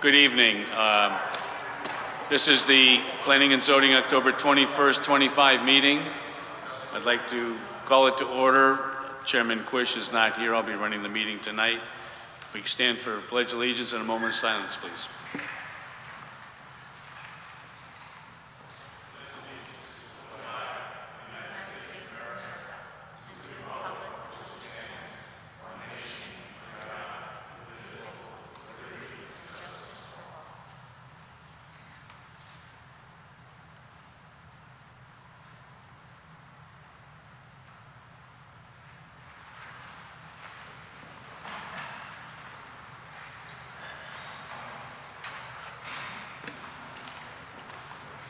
Good evening. This is the Planning and Zoning October 21st, 25 meeting. I'd like to call it to order. Chairman Quish is not here. I'll be running the meeting tonight. If we can stand for Pledge of Allegiance and a moment of silence, please.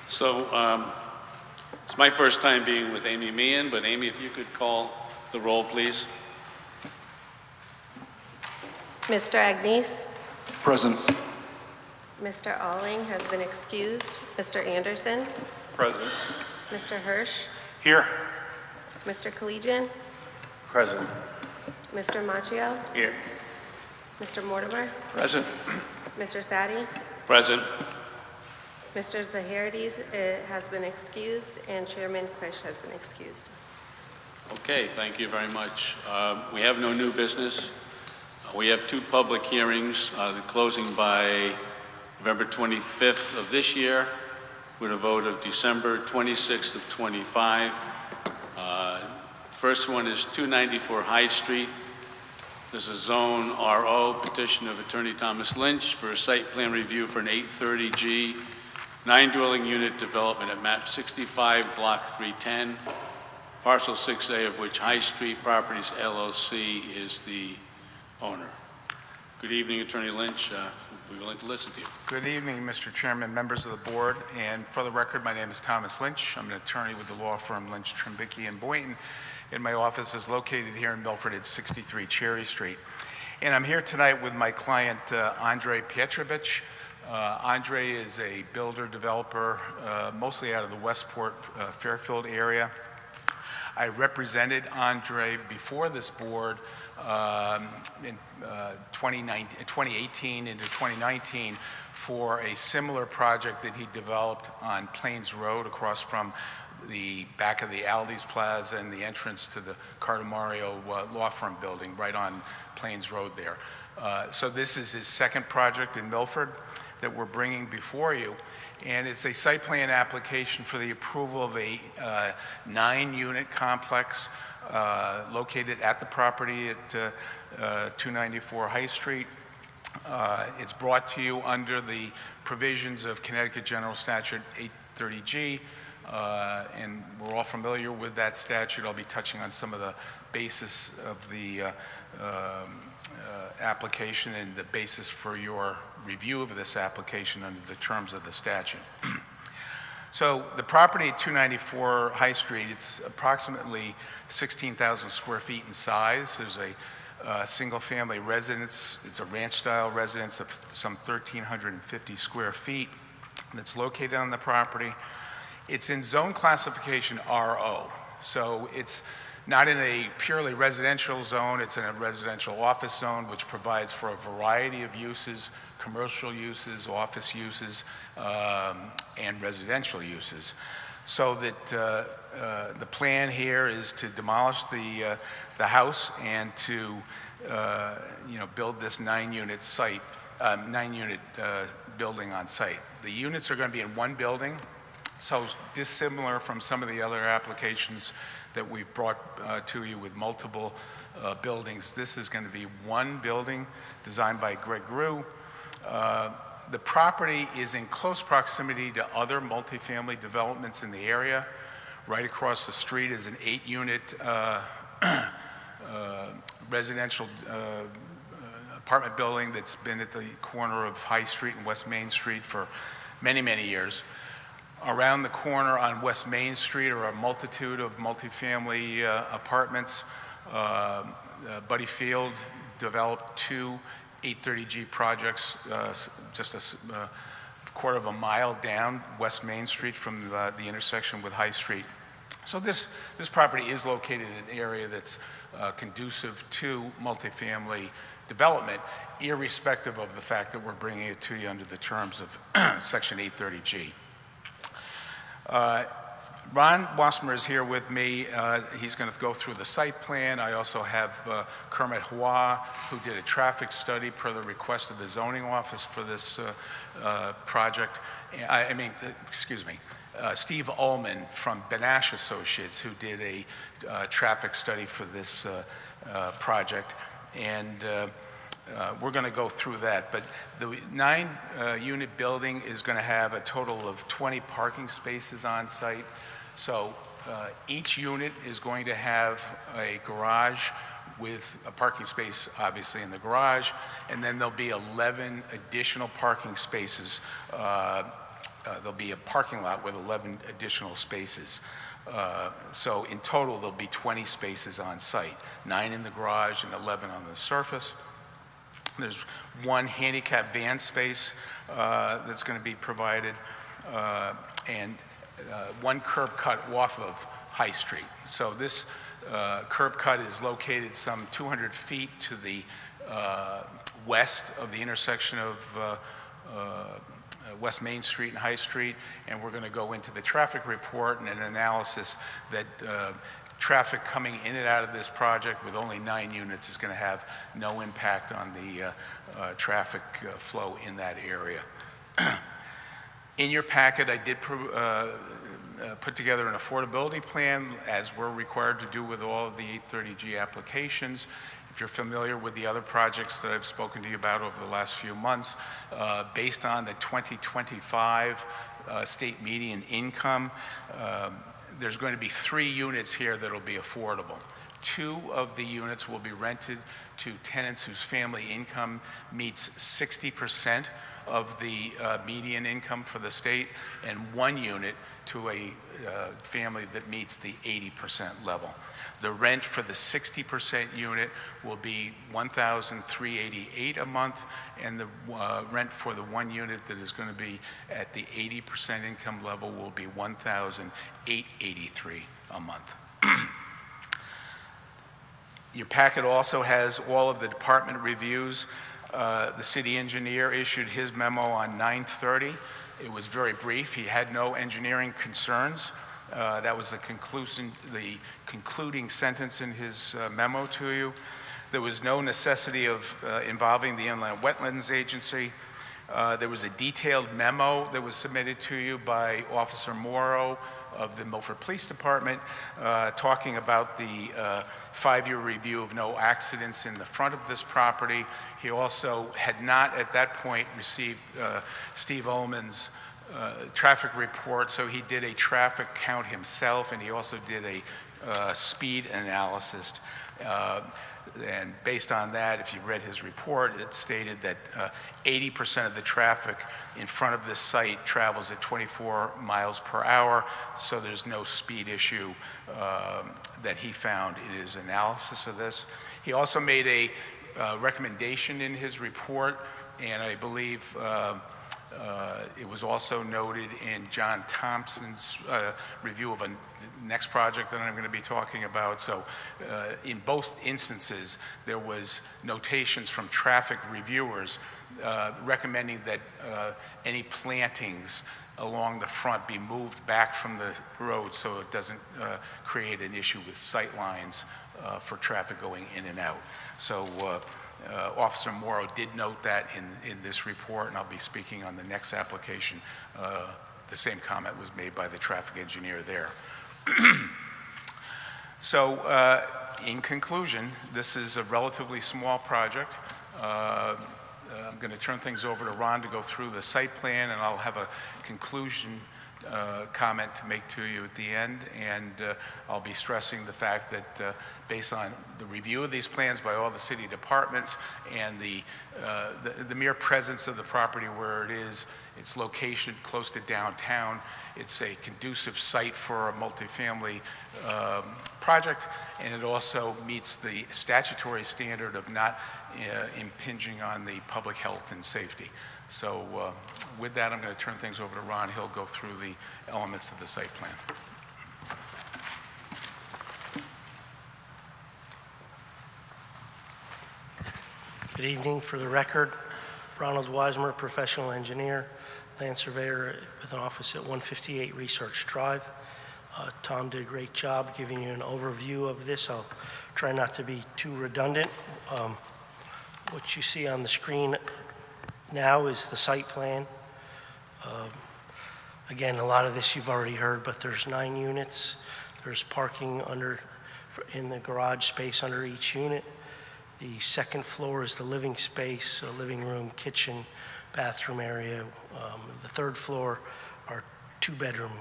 So it's my first time being with Amy Meehan, but Amy, if you could call the roll, please. Mr. Agnese? Present. Mr. Alling has been excused. Mr. Anderson? Present. Mr. Hirsch? Here. Mr. Collegian? Present. Mr. Machio? Here. Mr. Mortimer? Present. Mr. Sadi? Present. Mr. Zaharides has been excused, and Chairman Quish has been excused. Okay, thank you very much. We have no new business. We have two public hearings, the closing by November 25th of this year with a vote of December 26th of 25. First one is 294 High Street. This is Zone RO, petition of Attorney Thomas Lynch for a site plan review for an 830G 9-dwelling unit development at map 65, block 310, parcel 6A, of which High Street Properties LLC is the owner. Good evening, Attorney Lynch. We're willing to listen to you. Good evening, Mr. Chairman, members of the board, and for the record, my name is Thomas Lynch. I'm an attorney with the law firm Lynch, Trimbicki & Boynton, and my office is located here in Milford at 63 Cherry Street. And I'm here tonight with my client, Andre Pietrovich. Andre is a builder developer, mostly out of the Westport, Fairfield area. I represented Andre before this board in 2018 into 2019 for a similar project that he developed on Plains Road across from the back of the Aldi's Plaza and the entrance to the Cardamario law firm building right on Plains Road there. So this is his second project in Milford that we're bringing before you, and it's a site plan application for the approval of a 9-unit complex located at the property at 294 High Street. It's brought to you under the provisions of Connecticut General Statute 830G, and we're all familiar with that statute. I'll be touching on some of the basis of the application and the basis for your review of this application under the terms of the statute. So the property at 294 High Street, it's approximately 16,000 square feet in size. There's a single-family residence. It's a ranch-style residence of some 1,350 square feet that's located on the property. It's in zone classification RO, so it's not in a purely residential zone. It's in a residential office zone, which provides for a variety of uses, commercial uses, office uses, and residential uses. So that the plan here is to demolish the house and to build this 9-unit site, 9-unit building on site. The units are going to be in one building, so dissimilar from some of the other applications that we've brought to you with multiple buildings. This is going to be one building designed by Greg Grew. The property is in close proximity to other multifamily developments in the area. Right across the street is an 8-unit residential apartment building that's been at the corner of High Street and West Main Street for many, many years. Around the corner on West Main Street are a multitude of multifamily apartments. Buddy Field developed two 830G projects just a quarter of a mile down West Main Street from the intersection with High Street. So this property is located in an area that's conducive to multifamily development, irrespective of the fact that we're bringing it to you under the terms of Section 830G. Ron Wasmer is here with me. He's going to go through the site plan. I also have Kermit Hua, who did a traffic study per the request of the zoning office for this project. Steve Ullman from Benash Associates, who did a traffic study for this project. And we're going to go through that. But the 9-unit building is going to have a total of 20 parking spaces on site. So each unit is going to have a garage with a parking space, obviously, in the garage. And then there'll be 11 additional parking spaces. There'll be a parking lot with 11 additional spaces. So in total, there'll be 20 spaces on site, 9 in the garage and 11 on the surface. There's 1 handicap van space that's going to be provided, and 1 curb cut off of High Street. So this curb cut is located some 200 feet to the west of the intersection of West Main Street and High Street, and we're going to go into the traffic report and an analysis that traffic coming in and out of this project with only 9 units is going to have no impact on the traffic flow in that area. In your packet, I did put together an affordability plan, as we're required to do with all of the 830G applications. If you're familiar with the other projects that I've spoken to you about over the last few months, based on the 2025 state median income, there's going to be 3 units here that will be affordable. 2 of the units will be rented to tenants whose family income meets 60% of the median income for the state, and 1 unit to a family that meets the 80% level. The rent for the 60% unit will be $1,388 a month, and the rent for the 1 unit that is going to be at the 80% income level will be $1,883 a month. Your packet also has all of the department reviews. The city engineer issued his memo on 9/30. It was very brief. He had no engineering concerns. That was the concluding sentence in his memo to you. There was no necessity of involving the Inland Wetlands Agency. There was a detailed memo that was submitted to you by Officer Morrow of the Milford Police Department, talking about the 5-year review of no accidents in the front of this property. He also had not at that point received Steve Ullman's traffic report, so he did a traffic count himself, and he also did a speed analysis. And based on that, if you read his report, it stated that 80% of the traffic in front of this site travels at 24 miles per hour, so there's no speed issue that he found in his analysis of this. He also made a recommendation in his report, and I believe it was also noted in John Thompson's review of a next project that I'm going to be talking about. So in both instances, there was notations from traffic reviewers recommending that any plantings along the front be moved back from the road so it doesn't create an issue with sight lines for traffic going in and out. So Officer Morrow did note that in this report, and I'll be speaking on the next application. The same comment was made by the traffic engineer there. So in conclusion, this is a relatively small project. I'm going to turn things over to Ron to go through the site plan, and I'll have a conclusion comment to make to you at the end, and I'll be stressing the fact that based on the review of these plans by all the city departments and the mere presence of the property where it is, its location close to downtown, it's a conducive site for a multifamily project, and it also meets the statutory standard of not impinging on the public health and safety. So with that, I'm going to turn things over to Ron. He'll go through the elements of the site plan. Good evening. For the record, Ronald Wismer, professional engineer, land surveyor with an office at 158 Research Drive. Tom did a great job giving you an overview of this. I'll try not to be too redundant. What you see on the screen now is the site plan. Again, a lot of this you've already heard, but there's 9 units. There's parking in the garage space under each unit. The second floor is the living space, living room, kitchen, bathroom area. The third floor are two bedrooms.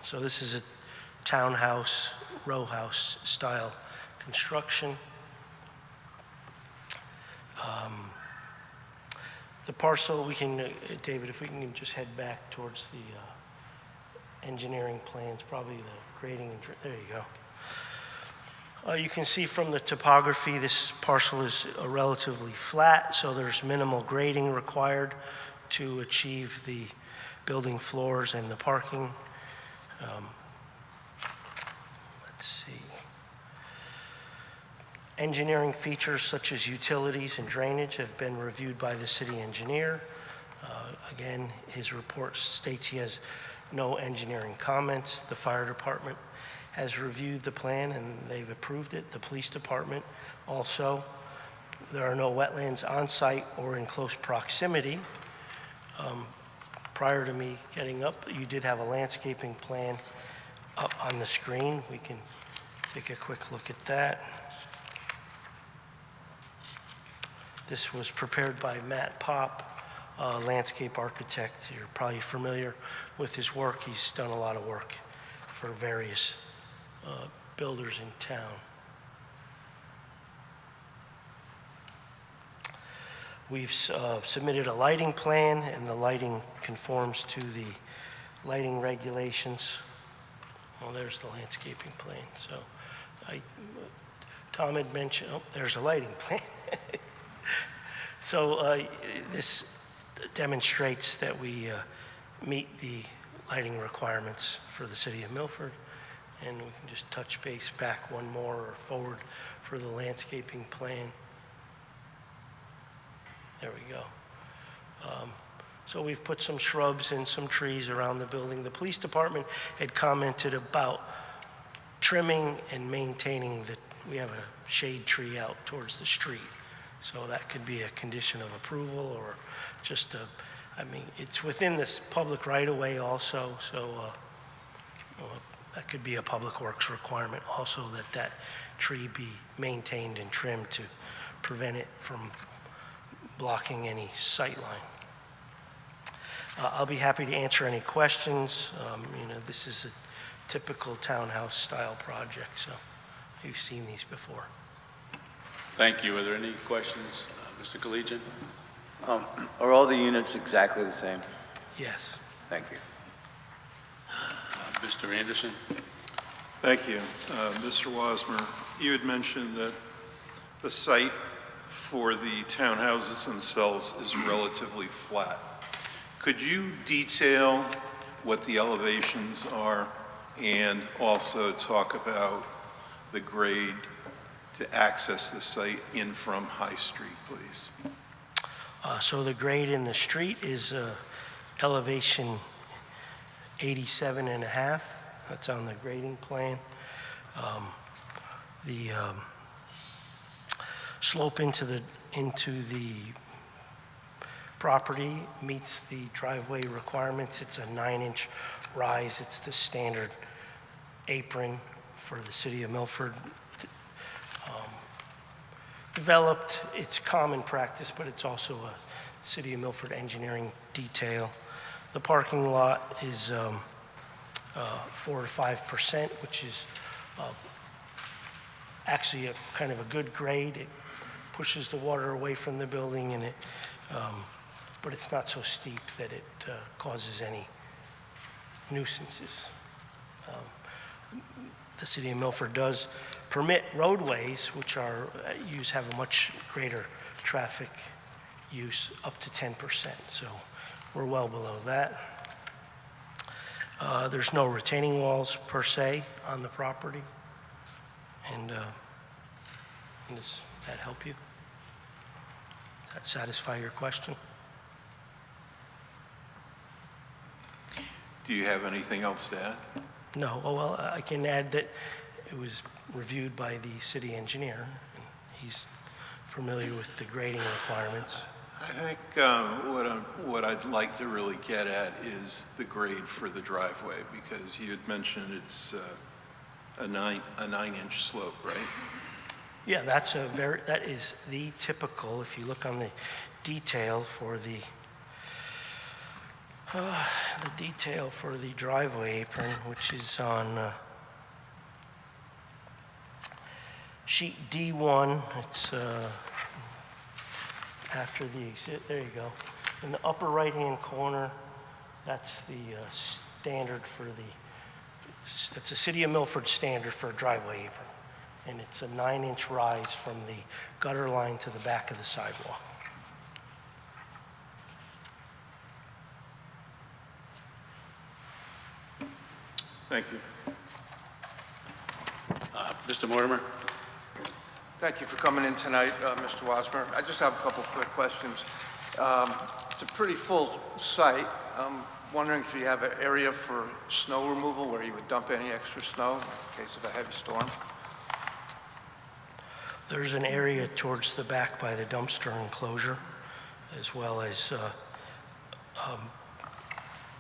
So this is a townhouse, row house style construction. The parcel, David, if we can just head back towards the engineering plans, probably the grading, there you go. You can see from the topography, this parcel is relatively flat, so there's minimal grading required to achieve the building floors and the parking. Let's see. Engineering features such as utilities and drainage have been reviewed by the city engineer. Again, his report states he has no engineering comments. The fire department has reviewed the plan and they've approved it. The police department also. There are no wetlands on site or in close proximity. Prior to me getting up, you did have a landscaping plan up on the screen. We can take a quick look at that. This was prepared by Matt Popp, a landscape architect. You're probably familiar with his work. He's done a lot of work for various builders in town. We've submitted a lighting plan, and the lighting conforms to the lighting regulations. Well, there's the landscaping plan. So Tom had mentioned, there's a lighting plan. So this demonstrates that we meet the lighting requirements for the city of Milford. And we can just touch base back one more or forward for the landscaping plan. There we go. So we've put some shrubs and some trees around the building. The police department had commented about trimming and maintaining we have a shade tree out towards the street. So that could be a condition of approval or just it's within this public right-of-way also, so that could be a public works requirement also, that tree be maintained and trimmed to prevent it from blocking any sight line. I'll be happy to answer any questions. This is a typical townhouse style project, so you've seen these before. Thank you. Are there any questions, Mr. Collegian? Are all the units exactly the same? Yes. Thank you. Mr. Anderson? Thank you. Mr. Wasmer, you had mentioned that the site for the townhouses themselves is relatively flat. Could you detail what the elevations are and also talk about the grade to access the site in from High Street, please? So the grade in the street is elevation 87.5. That's on the grading plan. The slope into the property meets the driveway requirements. It's a 9-inch rise. It's the standard apron for the city of Milford. Developed, it's common practice, but it's also a city of Milford engineering detail. The parking lot is 4 to 5%, which is actually a kind of a good grade. It pushes the water away from the building, and but it's not so steep that it causes any nuisances. The city of Milford does permit roadways, which have a much greater traffic use, up to 10%. So we're well below that. There's no retaining walls per se on the property. And Does that help you? Does that satisfy your question? Do you have anything else to add? No. Oh, well, I can add that it was reviewed by the city engineer, and he's familiar with the grading requirements. I think what I'd like to really get at is the grade for the driveway, because you had mentioned it's a 9-inch slope, right? Yeah, that is the typical, if you look on the detail for the driveway apron, which is on sheet D1. It's after the exit. There you go. In the upper right-hand corner, that's the standard for it's a City of Milford standard for a driveway apron. And it's a 9-inch rise from the gutter line to the back of the sidewalk. Thank you. Mr. Mortimer? Thank you for coming in tonight, Mr. Wasmer. I just have a couple quick questions. It's a pretty full site. I'm wondering if you have an area for snow removal where you would dump any extra snow in case of a heavy storm? There's an area towards the back by the dumpster enclosure, as well as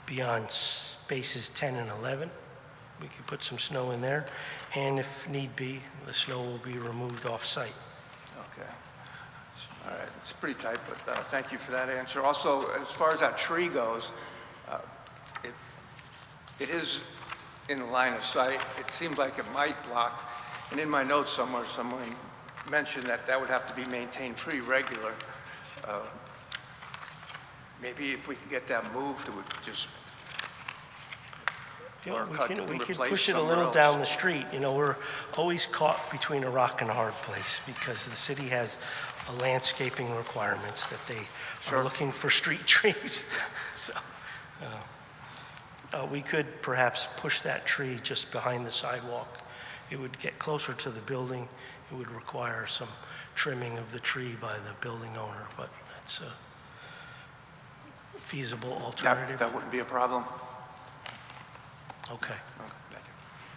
beyond spaces 10 and 11. We can put some snow in there, and if need be, the snow will be removed off-site. Okay. All right. It's pretty tight, but thank you for that answer. Also, as far as that tree goes, it is in the line of sight. It seems like it might block, and in my notes somewhere, someone mentioned that that would have to be maintained pretty regular. Maybe if we could get that moved, it would just or cut and We can replace push it a somewhere little else. down the street. You know, we're always caught between a rock and a hard place because the city has landscaping requirements that they Sure. are looking for street trees. So we could perhaps push that tree just behind the sidewalk. It would get closer to the building. It would require some trimming of the tree by the building owner, but that's a feasible alternative. That wouldn't be a problem? Okay. Okay, thank you.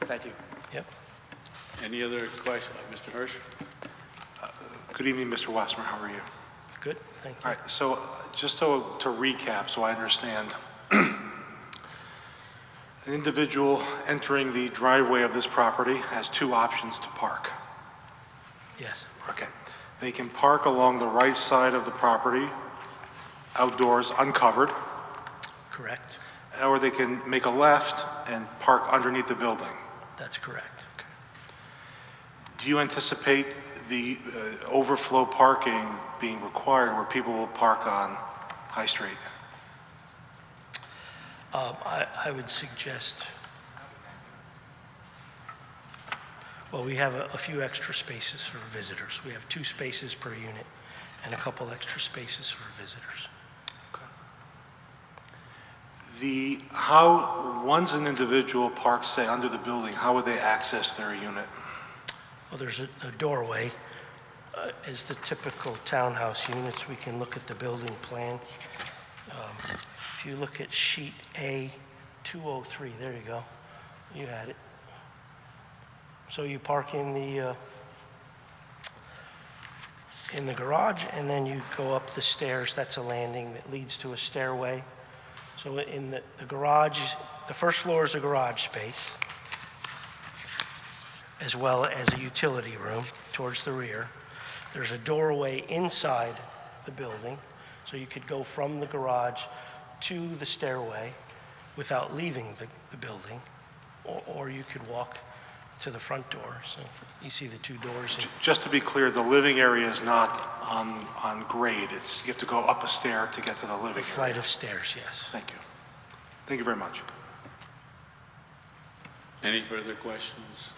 Thank you. Yep. Any other questions? Mr. Hirsch? Good evening, Mr. Wasmer. How are you? Good. Thank you. All right, so just to recap, so I understand, an individual entering the driveway of this property has two options to park. Yes. Okay. They can park along the right side of the property, outdoors, uncovered, Correct. or they can make a left and park underneath the building. That's correct. Do you anticipate the overflow parking being required where people will park on High Street? I would suggest, well, we have a few extra spaces for visitors. We have 2 spaces per unit and a couple extra spaces for visitors. Once an individual parks, say, under the building, how would they access their unit? Well, there's a doorway. As the typical townhouse units, we can look at the building plan. If you look at sheet A203, there you go. You had it. So you park in the garage, and then you go up the stairs. That's a landing that leads to a stairway. So in the garage, the first floor is a garage space, as well as a utility room towards the rear. There's a doorway inside the building, so you could go from the garage to the stairway without leaving the building, or you could walk to the front door. So you see the 2 doors. Just to be clear, the living area is not on grade. You have to go up a stair to get to the living A area. flight of stairs, yes. Thank you. Thank you very much. Any further questions?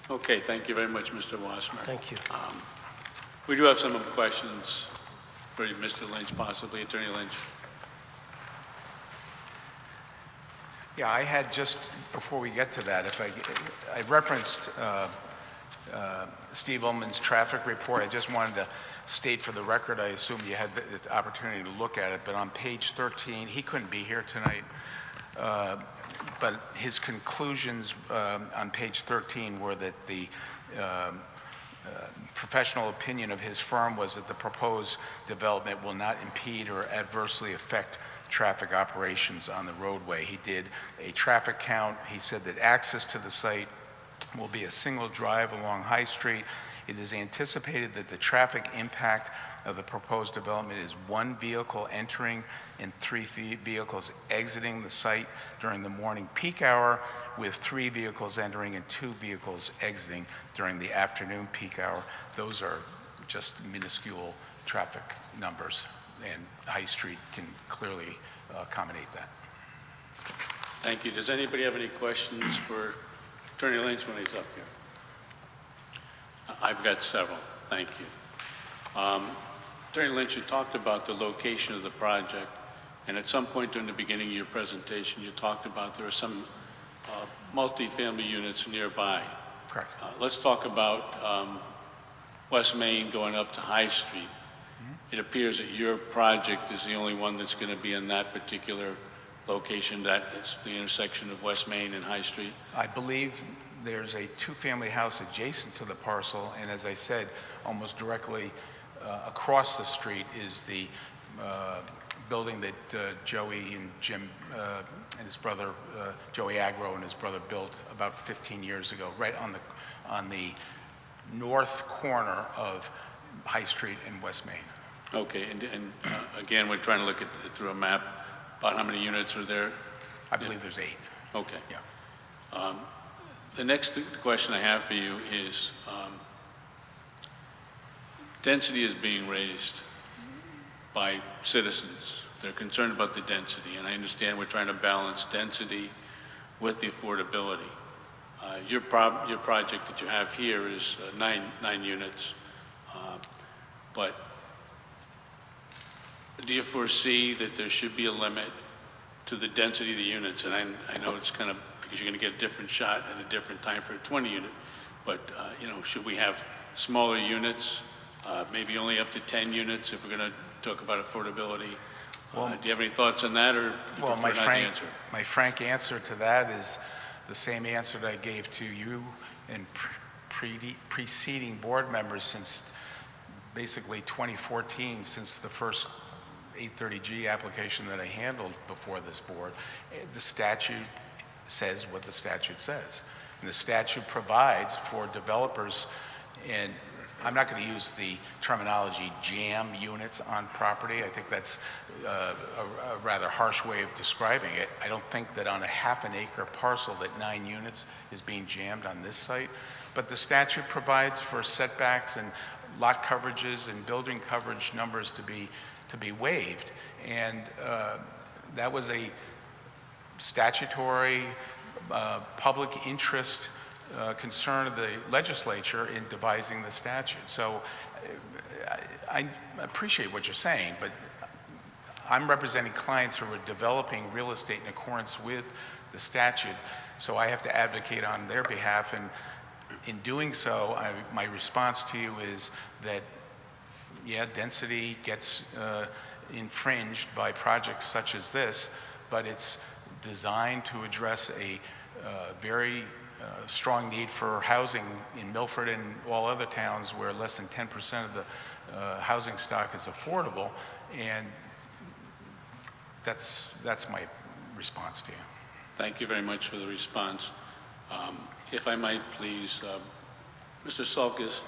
Okay, thank you very much, Mr. Wasmer. Thank you. We do have some questions for you, Mr. Lynch, possibly Attorney Lynch. Yeah, I had just, before we get to that, I referenced Steve Ullman's traffic report. I just wanted to state for the record, I assume you had the opportunity to look at it, but on page 13, he couldn't be here tonight, but his conclusions on page 13 were that the professional opinion of his firm was that the proposed development will not impede or adversely affect traffic operations on the roadway. He did a traffic count. He said that access to the site will be a single drive along High Street. It is anticipated that the traffic impact of the proposed development is one vehicle entering and three vehicles exiting the site during the morning peak hour, with 3 vehicles entering and 2 vehicles exiting during the afternoon peak hour. Those are just minuscule traffic numbers, and High Street can clearly accommodate that. Thank you. Does anybody have any questions for Attorney Lynch when he's up here? I've got several. Thank you. Attorney Lynch, you talked about the location of the project, and at some point during the beginning of your presentation, you talked about there are some multifamily units nearby. Correct. Let's talk about West Main going up to High Street. It appears that your project is the only one that's going to be in that particular location, that is the intersection of West Main and High Street. I believe there's a 2-family house adjacent to the parcel, and as I said, almost directly across the street is the building that Joey and Jim and his brother, Joey Agro and his brother, built about 15 years ago, right on the north corner of High Street and West Main. Okay, and again, we're trying to look at it through a map, about how many units are there? I believe there's 8. Okay. Yeah. The next question I have for you is, density is being raised by citizens. They're concerned about the density, and I understand we're trying to balance density with the affordability. Your project that you have here is nine units, but do you foresee that there should be a limit to the density of the units? And I know it's kind of, because you're going to get a different shot at a different time for a 20 unit, but should we have smaller units, maybe only up to 10 units if we're going to talk about affordability? Well, do you have any thoughts on that, or well, my frank answer to that is the same answer that I gave to you and preceding board members since basically 2014, since the first 830G application that I handled before this board. The statute says what the statute says. And the statute provides for developers, and I'm not going to use the terminology jam units on property. I think that's a rather harsh way of describing it. I don't think that on a half an acre parcel that 9 units is being jammed on this site. But the statute provides for setbacks and lot coverages and building coverage numbers to be waived. And that was a statutory public interest concern of the legislature in devising the statute. So I appreciate what you're saying, but I'm representing clients who are developing real estate in accordance with the statute, so I have to advocate on their behalf. And in doing so, my response to you is that, yeah, density gets infringed by projects such as this, but it's designed to address a very strong need for housing in Milford and all other towns where less than 10% of the housing stock is affordable, and that's my response to you. Thank you very much for the response. If I might please, Mr. Sulkus,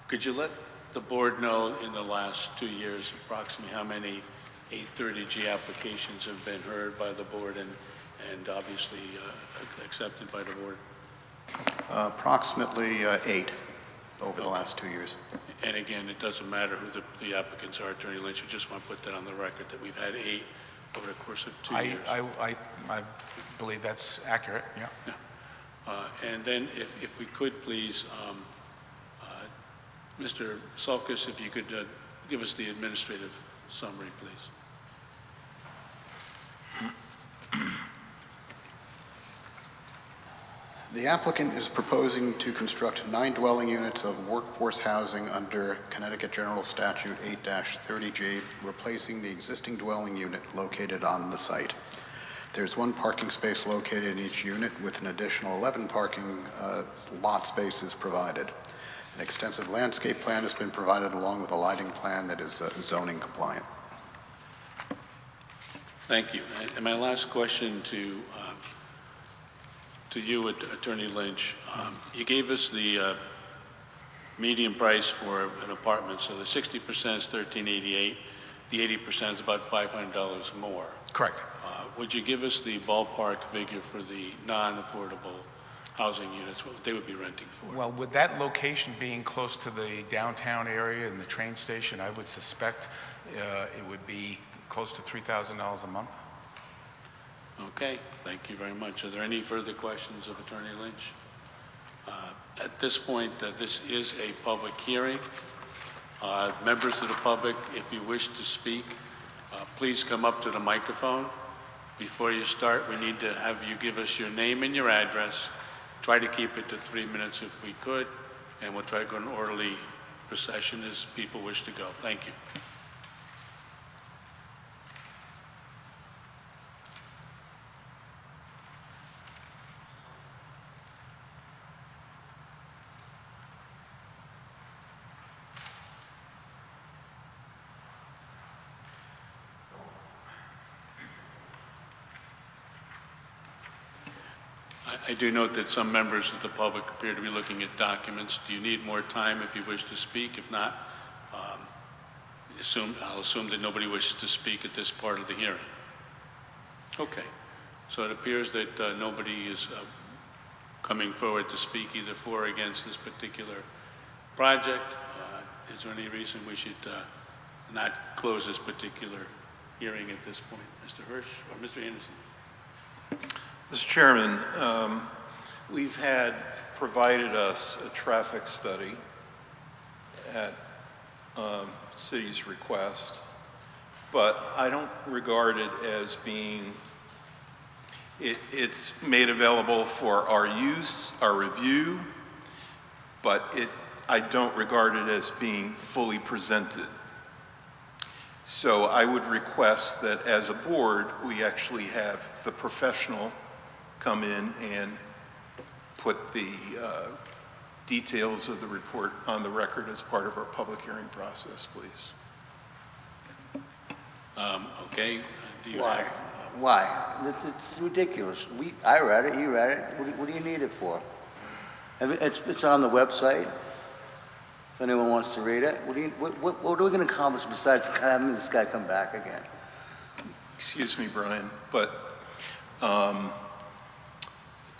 could you let the board know in the last 2 years approximately how many 830G applications have been heard by the board and obviously accepted by the board? Approximately 8 over the last 2 years. And again, it doesn't matter who the applicants are, Attorney Lynch, we just want to put that on the record that we've had 8 over the course of 2 years. I believe that's accurate, yeah. And then if we could please, Mr. Sulkus, if you could give us the administrative summary, please. The applicant is proposing to construct 9 dwelling units of workforce housing under Connecticut General Statute 8-30G, replacing the existing dwelling unit located on the site. There's 1 parking space located in each unit with an additional 11 parking lot spaces provided. An extensive landscape plan has been provided along with a lighting plan that is zoning compliant. Thank you. And my last question to you, Attorney Lynch. You gave us the median price for an apartment, so the 60% is $1,388, the 80% is about $500 more. Correct. Would you give us the ballpark figure for the non-affordable housing units, what they would be renting for? Well, with that location being close to the downtown area and the train station, I would suspect it would be close to $3,000 a month. Okay, thank you very much. Are there any further questions of Attorney Lynch? At this point, this is a public hearing. Members of the public, if you wish to speak, please come up to the microphone. Before you start, we need to have you give us your name and your address. Try to keep it to 3 minutes if we could, and we'll try to go in orderly procession as people wish to go. Thank you. I do note that some members of the public appear to be looking at documents. Do you need more time if you wish to speak? If not, I'll assume that nobody wishes to speak at this part of the hearing. Okay. So it appears that nobody is coming forward to speak either for or against this particular project. Is there any reason we should not close this particular hearing at this point? Mr. Hirsch or Mr. Anderson? Mr. Chairman, we've had provided us a traffic study at city's request, but I don't regard it as being, it's made available for our use, our review, but I don't regard it as being fully presented. So I would request that as a board, we actually have the professional come in and put the details of the report on the record as part of our public hearing process, please. Okay. Do you Why? have, Why? It's ridiculous. I read it, you read it. What do you need it for? It's on the website. If anyone wants to read it, what are we going to accomplish besides having this guy come back again? Excuse me, Brian, but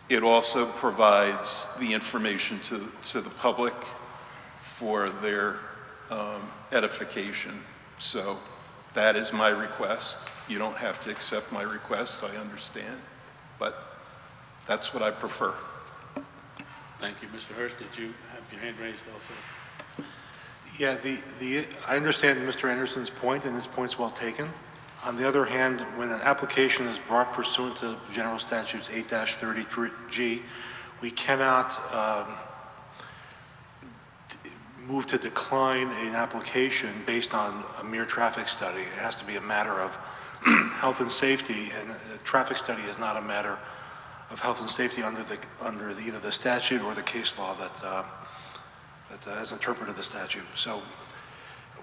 it also provides the information to the public for their edification. So that is my request. You don't have to accept my request, I understand, but that's what I prefer. thank you. Mr. Hirsch, did you have your hand raised also? Yeah, I understand Mr. Anderson's point, and his point's well taken. On the other hand, when an application is brought pursuant to General Statutes 8-30G, we cannot move to decline an application based on a mere traffic study. It has to be a matter of health and safety, and a traffic study is not a matter of health and safety under either the statute or the case law that has interpreted the statute. So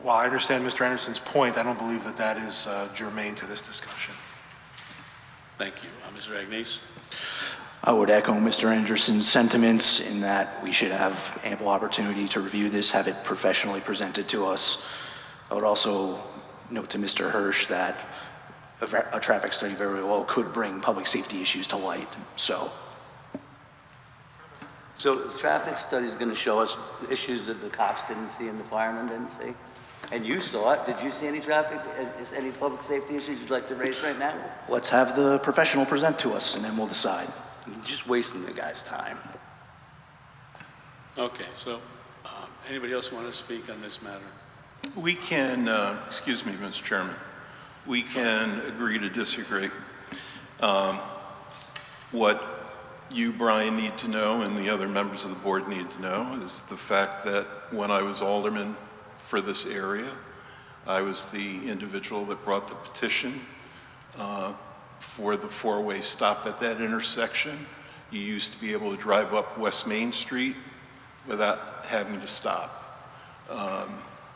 while I understand Mr. Anderson's point, I don't believe that is germane to this discussion. Thank you. Mr. Agnese? I would echo Mr. Anderson's sentiments in that we should have ample opportunity to review this, have it professionally presented to us. I would also note to Mr. Hirsch that a traffic study very well could bring public safety issues to light. So the traffic study is going to show us issues that the cops didn't see and the firemen didn't see. And you saw it. Did you see any traffic, any public safety issues you'd like to raise right now? let's have the professional present to us, and then we'll decide. You're just wasting the guy's time. Okay, so anybody else want to speak on this matter? We can, excuse me, Mr. Chairman, we can agree to disagree. What you, Brian, need to know, and the other members of the board need to know, is the fact that when I was alderman for this area, I was the individual that brought the petition for the four-way stop at that intersection. You used to be able to drive up West Main Street without having to stop.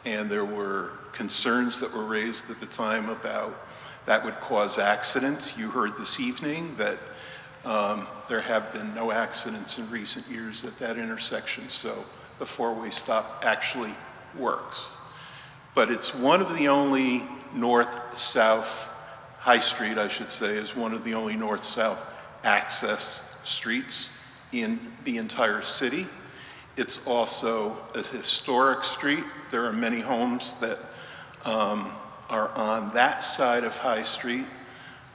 And there were concerns that were raised at the time about that would cause accidents. You heard this evening that there have been no accidents in recent years at that intersection, so the four-way stop actually works. But it's one of the only north-south, High Street, I should say, is one of the only north-south access streets in the entire city. It's also a historic street. There are many homes that are on that side of High Street,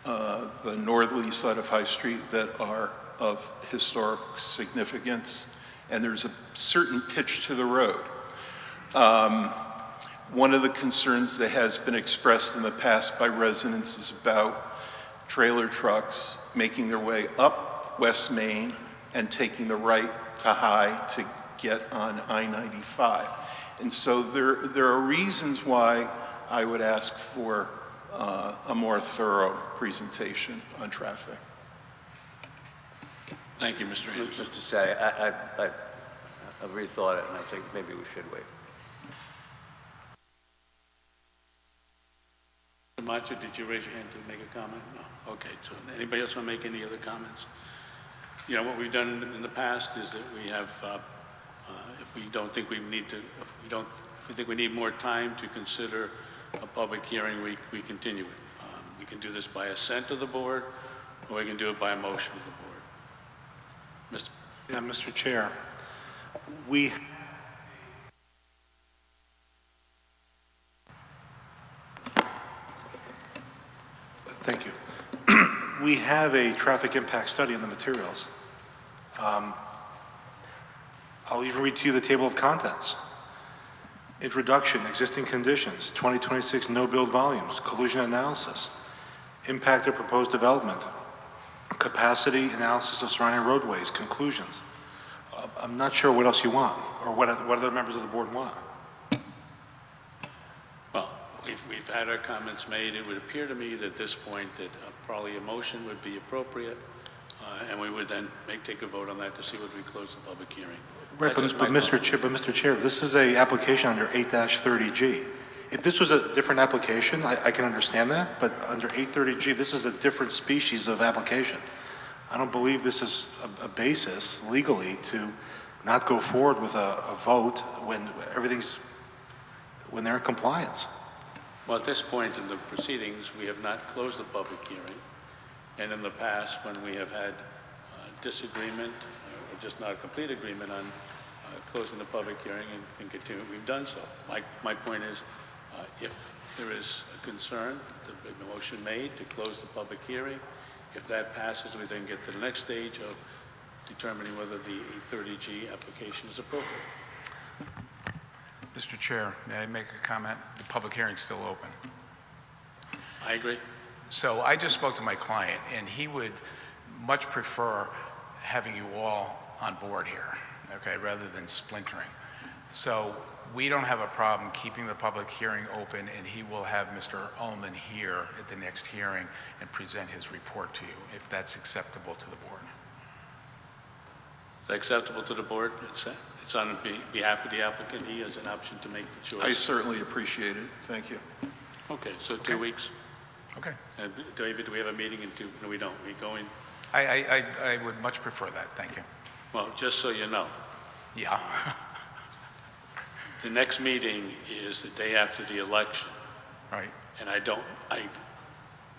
the northerly side of High Street, that are of historic significance, and there's a certain pitch to the road. One of the concerns that has been expressed in the past by residents is about trailer trucks making their way up West Main and taking the right to High to get on I-95. And so there are reasons why I would ask for a more thorough presentation on traffic. Thank you, Mr. Anderson. Mr. Sadi, I've rethought it, and I think maybe we should wait. Mr. Macho, did you raise your hand to make a comment? No. Okay, so anybody else want to make any other comments? You know, what we've done in the past is that we have, if we don't think we need to, if we think we need more time to consider a public hearing, we continue it. We can do this by assent of the board, or we can do it by a motion of the board. Mr. Chair, we Thank you. We have a traffic impact study in the materials. I'll even read to you the table of contents. Introduction, existing conditions, 2026 no-build volumes, collision analysis, impact of proposed development, capacity analysis of surrounding roadways, conclusions. I'm not sure what else you want, or what other members of the board want. Well, we've had our comments made. It would appear to me that at this point that probably a motion would be appropriate, and we would then take a vote on that to see whether we close the public hearing. Right, but Mr. Chair, this is a application under 8-30G. If this was a different application, I can understand that, but under 830G, this is a different species of application. I don't believe this is a basis legally to not go forward with a vote when when they're in compliance. Well, at this point in the proceedings, we have not closed the public hearing, and in the past, when we have had disagreement, or just not a complete agreement on closing the public hearing and continue, we've done so. My point is, if there is a concern, the motion made to close the public hearing. If that passes, we then get to the next stage of determining whether the 830G application is appropriate. Mr. Chair, may I make a comment? The public hearing's still open. I agree. So I just spoke to my client, and he would much prefer having you all on board here, okay, rather than splintering. So we don't have a problem keeping the public hearing open, and he will have Mr. Ullman here at the next hearing and present his report to you, if that's acceptable to the board. Is that acceptable to the board? It's on behalf of the applicant. He has an option to make the choice. I certainly appreciate it. Thank you. Okay, so 2 weeks. Okay. And David, do we have a meeting in 2? No, we don't. We go in. I would much prefer that, thank you. Well, just so you know, Yeah. the next meeting is the day after the election. Right. And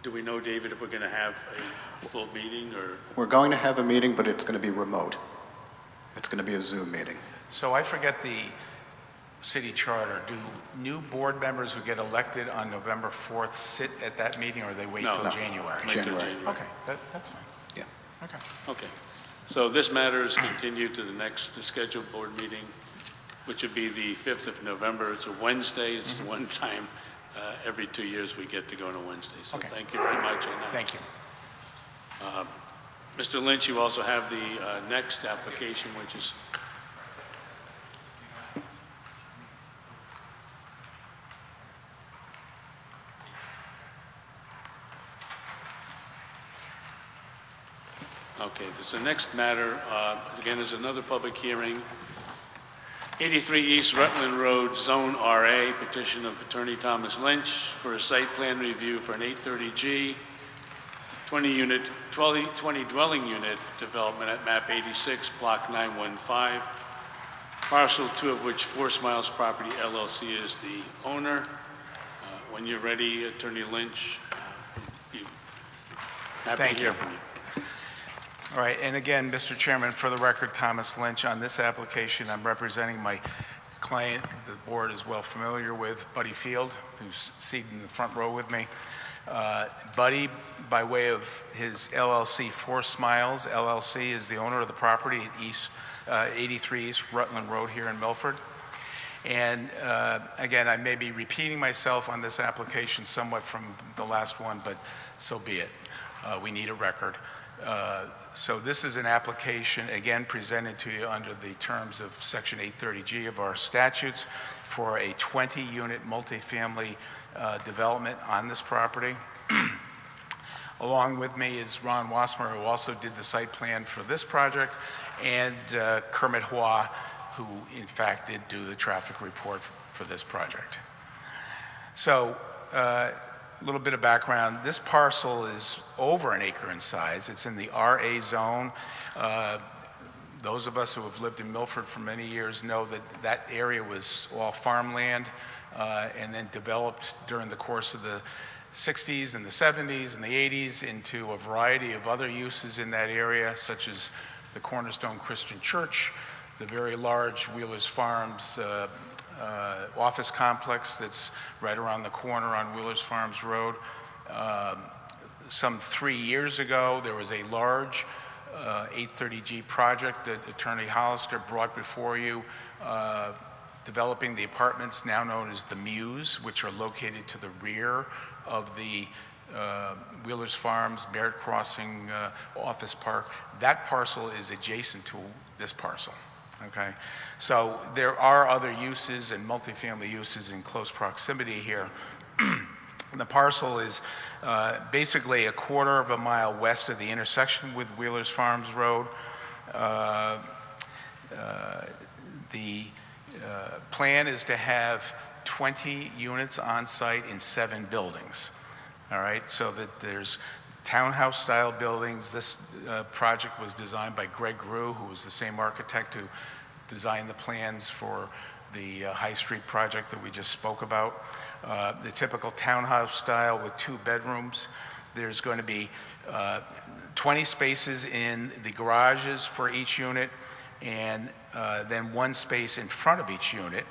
do we know, David, if we're going to have a full meeting or? We're going to have a meeting, but it's going to be remote. It's going to be a Zoom meeting. So I forget the city charter. Do new board members who get elected on November 4th sit at that meeting, or they wait No. till No. January? Wait till January. January. Okay, that's fine. Yeah. Okay. Okay. So this matter is continued to the next scheduled board meeting, which would be the 5th of November. It's a Wednesday. It's the one time every 2 years we get to go on a Wednesday. So Okay. thank you very much on that. Thank you. Mr. Lynch, you also have the next application, which is okay. This is the next matter. Again, is another public hearing. 83 East Rutland Road, Zone RA, petition of Attorney Thomas Lynch for a site plan review for an 830G 20 dwelling unit development at map 86, block 915, parcel 2 of which 4 Smiles Property LLC is the owner. When you're ready, Attorney Lynch, be happy Thank to hear you. from you. All right, and again, Mr. Chairman, for the record, Thomas Lynch, on this application, I'm representing my client, the board is well familiar with, Buddy Field, who's seated in the front row with me. Buddy, by way of his LLC, 4 Smiles LLC, is the owner of the property at 83 East Rutland Road here in Milford. And again, I may be repeating myself on this application somewhat from the last one, but so be it. We need a record. So this is an application, again, presented to you under the terms of Section 830G of our statutes for a 20-unit multifamily development on this property. Along with me is Ron Wasmer, who also did the site plan for this project, and Kermit Hua, who in fact did do the traffic report for this project. So, a little bit of background. This parcel is over an acre in size. It's in the RA zone. Those of us who have lived in Milford for many years know that that area was all farmland and then developed during the course of the 60s and the 70s and the 80s into a variety of other uses in that area, such as the Cornerstone Christian Church, the very large Wheeler's Farms office complex that's right around the corner on Wheeler's Farms Road. Some 3 years ago, there was a large 830G project that Attorney Hollister brought before you, developing the apartments now known as the Muse, which are located to the rear of the Wheeler's Farms, Merritt Crossing Office Park. That parcel is adjacent to this parcel. Okay, so there are other uses and multifamily uses in close proximity here. The parcel is basically a quarter of a mile west of the intersection with Wheeler's Farms Road. The plan is to have 20 units on site in 7 buildings. All right, so that there's townhouse style buildings. This project was designed by Greg Rue, who was the same architect who designed the plans for the High Street project that we just spoke about. The typical townhouse style with 2 bedrooms. There's going to be 20 spaces in the garages for each unit, and then 1 space in front of each unit.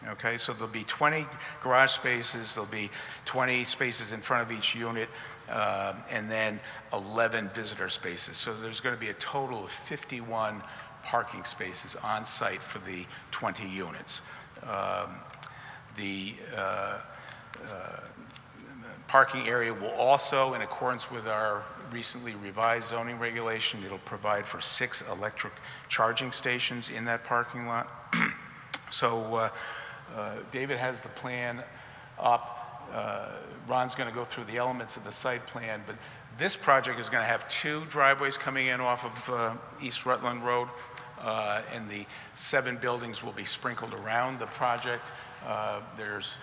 Okay, so there'll be 20 garage spaces, there'll be 20 spaces in front of each unit, and then 11 visitor spaces. So there's going to be a total of 51 parking spaces on site for the 20 units. The parking area will also, in accordance with our recently revised zoning regulation, it'll provide for 6 electric charging stations in that parking lot. So David has the plan up. Ron's going to go through the elements of the site plan, but this project is going to have 2 driveways coming in off of East Rutland Road, and the 7 buildings will be sprinkled around the project. There's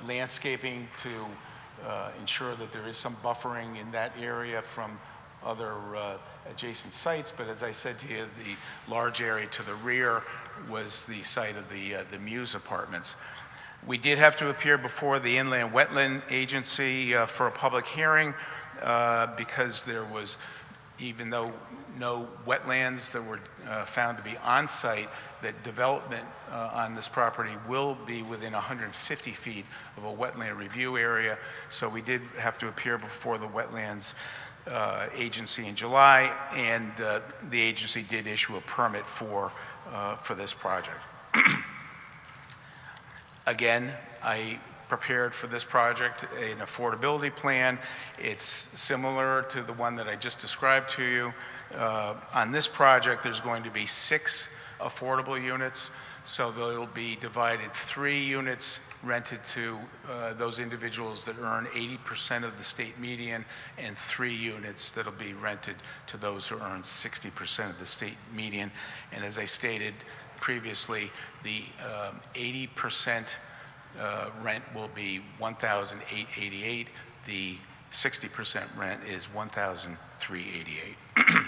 landscaping to ensure that there is some buffering in that area from other adjacent sites, but as I said to you, the large area to the rear was the site of the Muse Apartments. We did have to appear before the Inland Wetland Agency for a public hearing because there was, even though no wetlands that were found to be on site, that development on this property will be within 150 feet of a wetland review area. So we did have to appear before the Wetlands Agency in July, and the agency did issue a permit for this project. Again, I prepared for this project an affordability plan. It's similar to the one that I just described to you. On this project, there's going to be 6 affordable units, so they'll be divided 3 units rented to those individuals that earn 80% of the state median, and 3 units that'll be rented to those who earn 60% of the state median. And as I stated previously, the 80% rent will be $1,888. The 60% rent is $1,388.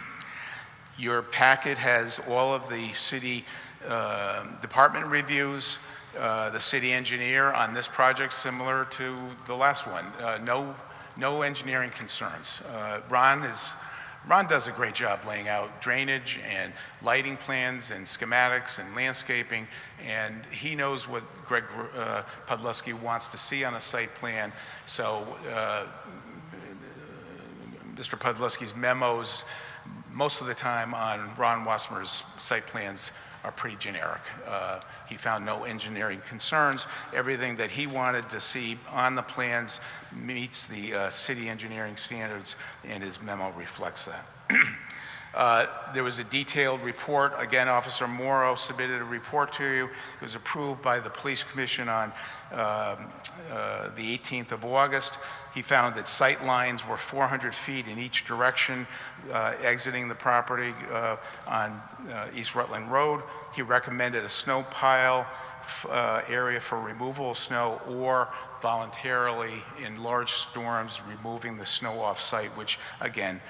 Your packet has all of the city department reviews. The city engineer on this project, similar to the last one, no engineering concerns. Ron does a great job laying out drainage and lighting plans and schematics and landscaping, and he knows what Greg Podleski wants to see on a site plan. So Mr. Podleski's memos, most of the time on Ron Wasmer's site plans, are pretty generic. He found no engineering concerns. Everything that he wanted to see on the plans meets the city engineering standards, and his memo reflects that. There was a detailed report. Again, Officer Morrow submitted a report to you. It was approved by the Police Commission on the 18th of August. He found that sight lines were 400 feet in each direction exiting the property on East Rutland Road. He recommended a snow pile area for removal of snow, or voluntarily in large storms removing the snow off site, which again,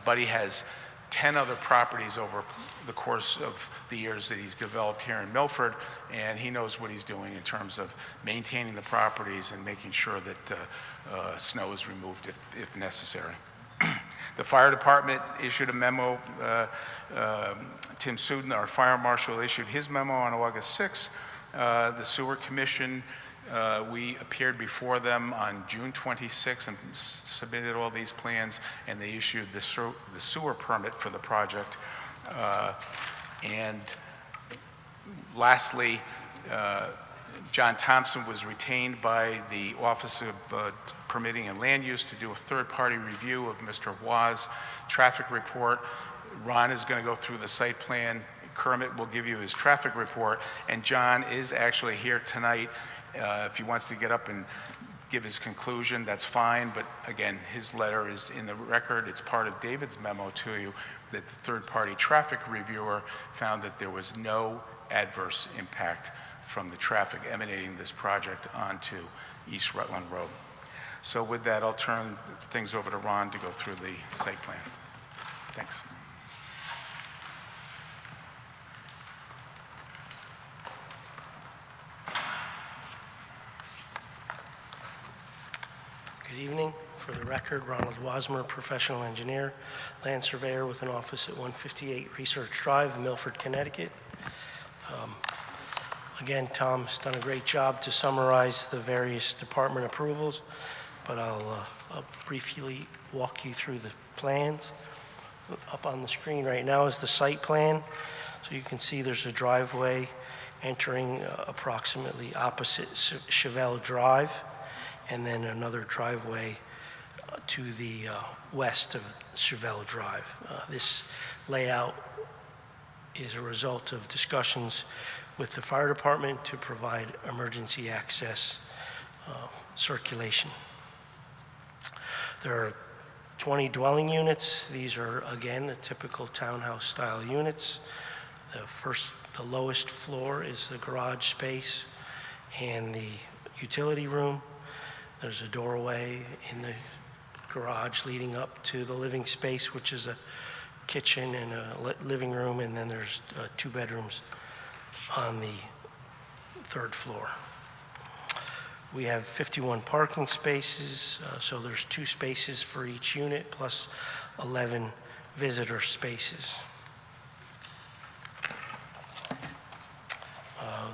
Buddy has 10 other properties over the course of the years that he's developed here in Milford, and he knows what he's doing in terms of maintaining the properties and making sure that snow is removed if necessary. The fire department issued a memo. Tim Suden, our fire marshal, issued his memo on August 6th. The sewer commission, we appeared before them on June 26th and submitted all these plans, and they issued the sewer permit for the project. And lastly, John Thompson was retained by the Office of Permitting and Land Use to do a third-party review of Mr. Wa's traffic report. Ron is going to go through the site plan. Kermit will give you his traffic report, and John is actually here tonight. If he wants to get up and give his conclusion, that's fine, but again, his letter is in the record. It's part of David's memo to you that the third-party traffic reviewer found that there was no adverse impact from the traffic emanating this project onto East Rutland Road. So with that, I'll turn things over to Ron to go through the site plan. Thanks. Good evening. For the record, Ronald Wasmer, professional engineer, land surveyor with an office at 158 Research Drive in Milford, Connecticut. Again, Tom's done a great job to summarize the various department approvals, but I'll briefly walk you through the plans. Up on the screen right now is the site plan. So you can see there's a driveway entering approximately opposite Chevelle Drive, and then another driveway to the west of Chevelle Drive. This layout is a result of discussions with the fire department to provide emergency access circulation. There are 20 dwelling units. These are, again, the typical townhouse-style units. The lowest floor is the garage space and the utility room. There's a doorway in the garage leading up to the living space, which is a kitchen and a living room, and then there's 2 bedrooms on the 3rd floor. We have 51 parking spaces, so there's 2 spaces for each unit, plus 11 visitor spaces.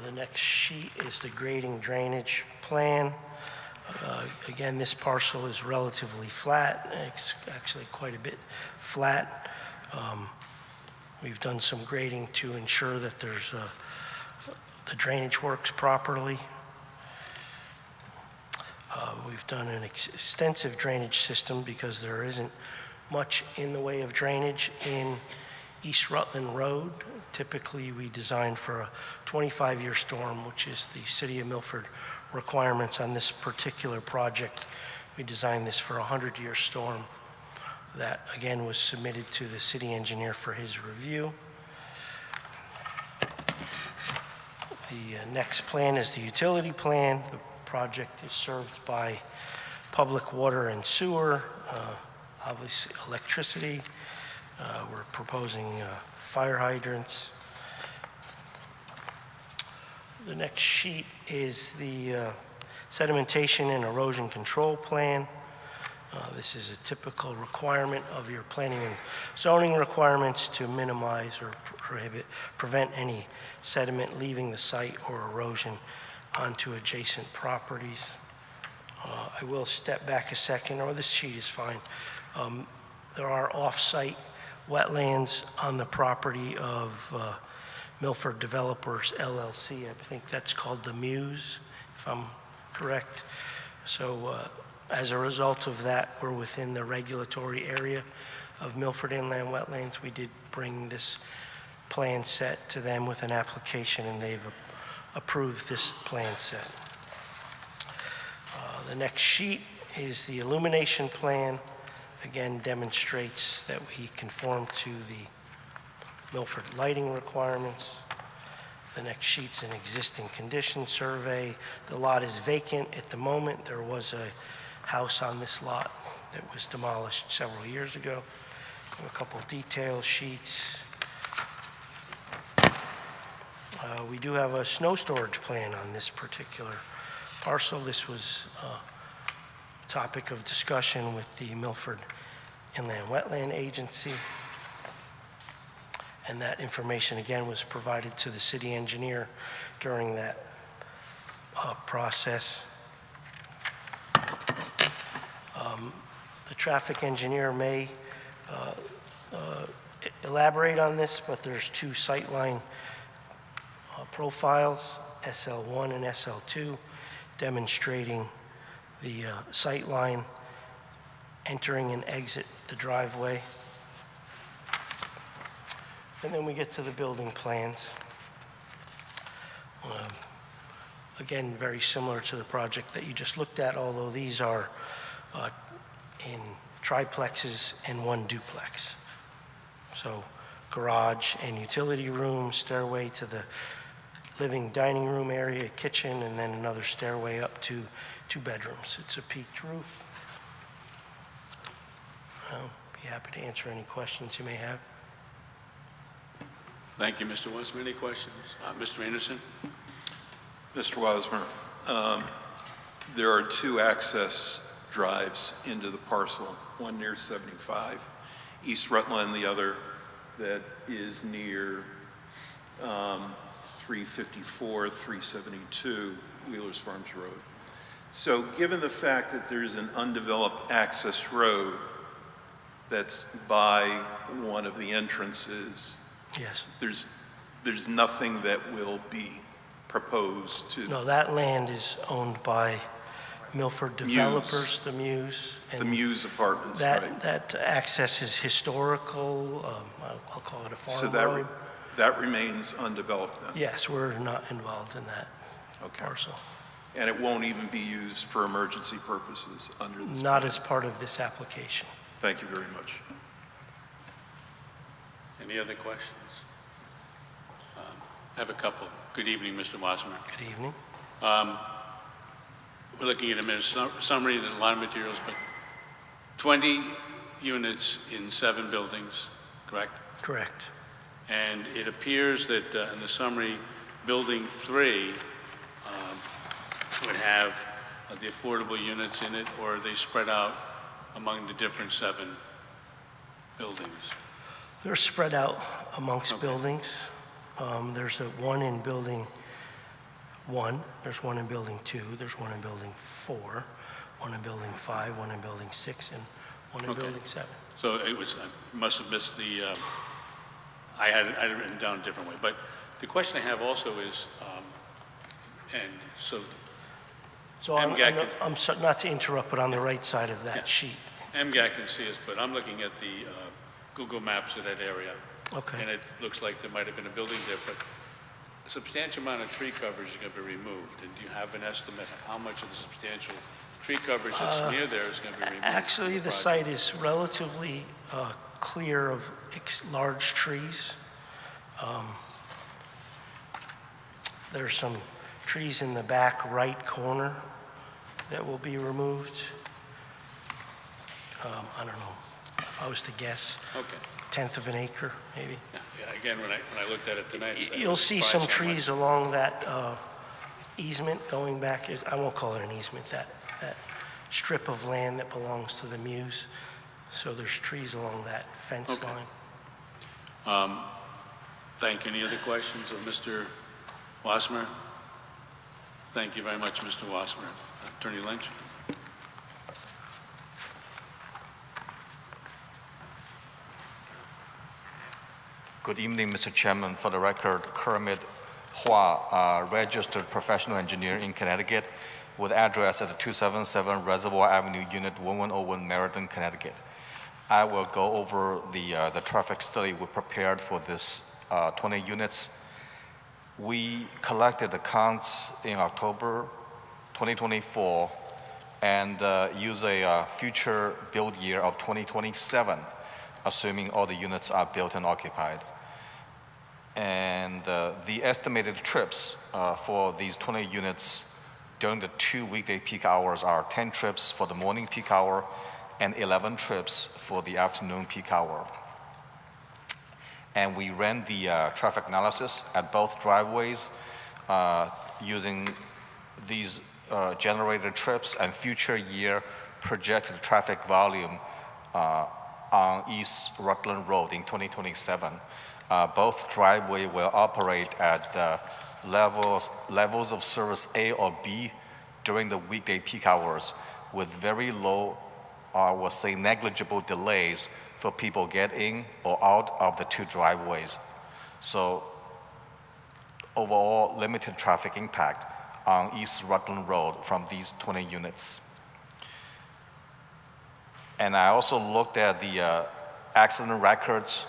The next sheet is the grading drainage plan. Again, this parcel is relatively flat. It's actually quite a bit flat. We've done some grading to ensure that the drainage works properly. We've done an extensive drainage system because there isn't much in the way of drainage in East Rutland Road. Typically, we design for a 25-year storm, which is the City of Milford requirements on this particular project. We designed this for a 100-year storm. That, again, was submitted to the city engineer for his review. The next plan is the utility plan. The project is served by public water and sewer, obviously electricity. We're proposing fire hydrants. The next sheet is the sedimentation and erosion control plan. This is a typical requirement of your planning and zoning requirements to minimize or prevent any sediment leaving the site or erosion onto adjacent properties. I will step back a second, or this sheet is fine. There are off-site wetlands on the property of Milford Developers LLC. I think that's called the Muse, if I'm correct. So as a result of that, we're within the regulatory area of Milford Inland Wetlands. We did bring this plan set to them with an application, and they've approved this plan set. The next sheet is the illumination plan. Again, demonstrates that we conform to the Milford lighting requirements. The next sheet's an existing condition survey. The lot is vacant at the moment. There was a house on this lot that was demolished several years ago. A couple of detail sheets. We do have a snow storage plan on this particular parcel. This was a topic of discussion with the Milford Inland Wetland Agency. And that information, again, was provided to the city engineer during that process. The traffic engineer may elaborate on this, but there's two sightline profiles, SL1 and SL2, demonstrating the sightline entering and exit the driveway. And then we get to the building plans. Again, very similar to the project that you just looked at, although these are in triplexes and one duplex. So garage and utility room, stairway to the living dining room area, kitchen, and then another stairway up to 2 bedrooms. It's a peaked roof. I'll be happy to answer any questions you may have. Thank you, Mr. Wasmer. Any questions? Mr. Anderson? Mr. Wasmer, there are 2 access drives into the parcel, one near 75 East Rutland, the other that is near 354, 372 Wheelers Farms Road. So given the fact that there's an undeveloped access road that's by one of the entrances, Yes. there's nothing that will be proposed to No, that land is owned by Milford Developers, the Muse. And the Muse Apartments, that, right? that access is historical. I'll call it a So farm road. that remains undeveloped then? Yes, we're not involved in that Okay. parcel. And it won't even be used for emergency purposes under this Not plan? as part of this application. Thank you very much. Any other questions? I have a couple. Good evening, Mr. Wasmer. Good evening. We're looking at a minute summary. There's a lot of materials, but 20 units in 7 buildings, correct? Correct. And it appears that in the summary, Building 3 would have the affordable units in it, or are they spread out among the different 7 buildings? They're spread out amongst Okay. buildings. There's one in Building 1, there's one in Building 2, there's one in Building 4, one in Building 5, one in Building 6, and one in Okay. Building 7. So it was, I must have missed the, I had it written down a different way. But the question I have also is, and so So I'm, MGAC I'm- is- I'm, so- not to interrupt, but on the right side of that sheet. MGAT can see us, but I'm looking at the Google Maps of that area, Okay. and it looks like there might have been a building there, but a substantial amount of tree coverage is going to be removed. And do you have an estimate of how much of the substantial tree coverage that's near there is going to be removed? Actually, from the project? site is relatively clear of large trees. There's some trees in the back right corner that will be removed. I don't know, if I was to guess, Okay. 1/10 of an acre, maybe. Yeah, again, when I looked at it tonight. I was You'll see some surprised how much- trees along that easement going back, I won't call it an easement, that strip of land that belongs to the Muse. So there's trees along that fence Okay. line. Thank you. Any other questions of Mr. Wasmer? Thank you very much, Mr. Wasmer. Attorney Lynch? Good evening, Mr. Chairman. For the record, Kermit Hua, registered professional engineer in Connecticut with address at 277 Reservoir Avenue, Unit 1101, Meriden, Connecticut. I will go over the traffic study we prepared for this 20 units. We collected the counts in October 2024 and use a future build year of 2027, assuming all the units are built and occupied. And the estimated trips for these 20 units during the 2 weekday peak hours are 10 trips for the morning peak hour and 11 trips for the afternoon peak hour. And we ran the traffic analysis at both driveways using these generated trips and future year projected traffic volume on East Rutland Road in 2027. Both driveway will operate at levels of service A or B during the weekday peak hours with very low, we'll say negligible delays for people get in or out of the two driveways. So overall limited traffic impact on East Rutland Road from these 20 units. And I also looked at the accident records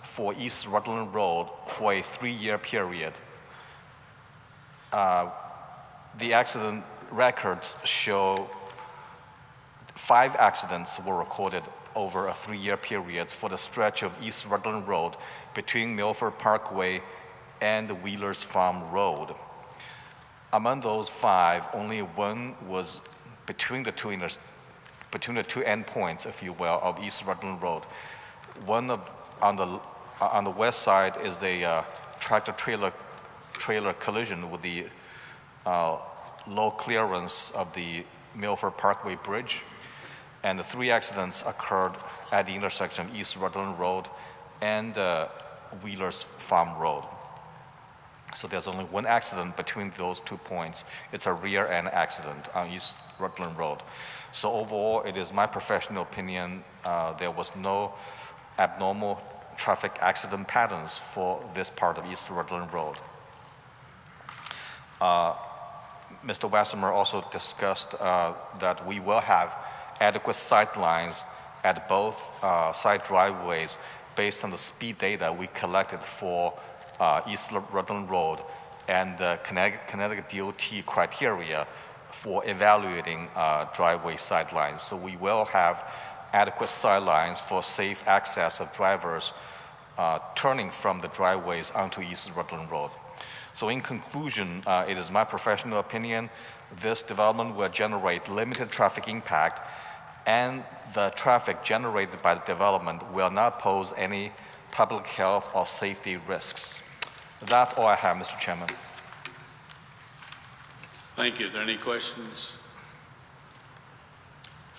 for East Rutland Road for a 3-year period. The accident records show 5 accidents were recorded over a 3-year period for the stretch of East Rutland Road between Milford Parkway and Wheeler's Farm Road. Among those 5, only one was between the two endpoints, if you will, of East Rutland Road. One on the west side is the tractor-trailer collision with the low clearance of the Milford Parkway Bridge. And the 3 accidents occurred at the intersection of East Rutland Road and Wheeler's Farm Road. So there's only one accident between those 2 points. It's a rear end accident on East Rutland Road. So overall, it is my professional opinion there was no abnormal traffic accident patterns for this part of East Rutland Road. Mr. Wassemer also discussed that we will have adequate sight lines at both side driveways based on the speed data we collected for East Rutland Road and Connecticut DOT criteria for evaluating driveway sight lines. So we will have adequate sight lines for safe access of drivers turning from the driveways onto East Rutland Road. So in conclusion, it is my professional opinion this development will generate limited traffic impact and the traffic generated by the development will not pose any public health or safety risks. That's all I have, Mr. Chairman. Thank you. Are there any questions?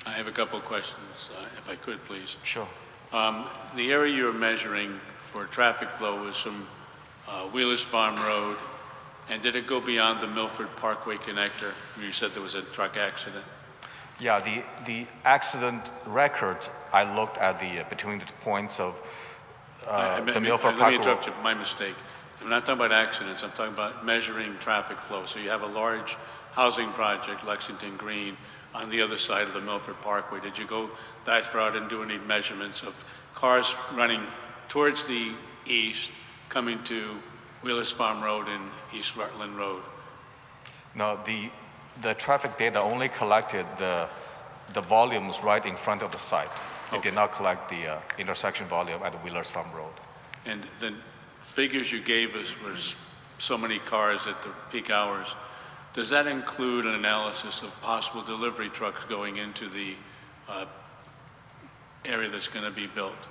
I have a couple of questions, if I could, please. Sure. The area you're measuring for traffic flow is from Wheeler's Farm Road, and did it go beyond the Milford Parkway connector? You said there was a truck accident. Yeah, the accident records, I looked at the between the points of the Milford Let me Parkway. interrupt you, my mistake. I'm not talking about accidents, I'm talking about measuring traffic flow. So you have a large housing project, Lexington Green, on the other side of the Milford Parkway. Did you go that far out and do any measurements of cars running towards the east, coming to Wheelers Farm Road and East Rutland Road? No, the traffic data only collected the volumes right in front of the site. It did not collect the intersection volume at Wheelers Farm Road. And the figures you gave us was so many cars at the peak hours. Does that include an analysis of possible delivery trucks going into the area that's going to be built?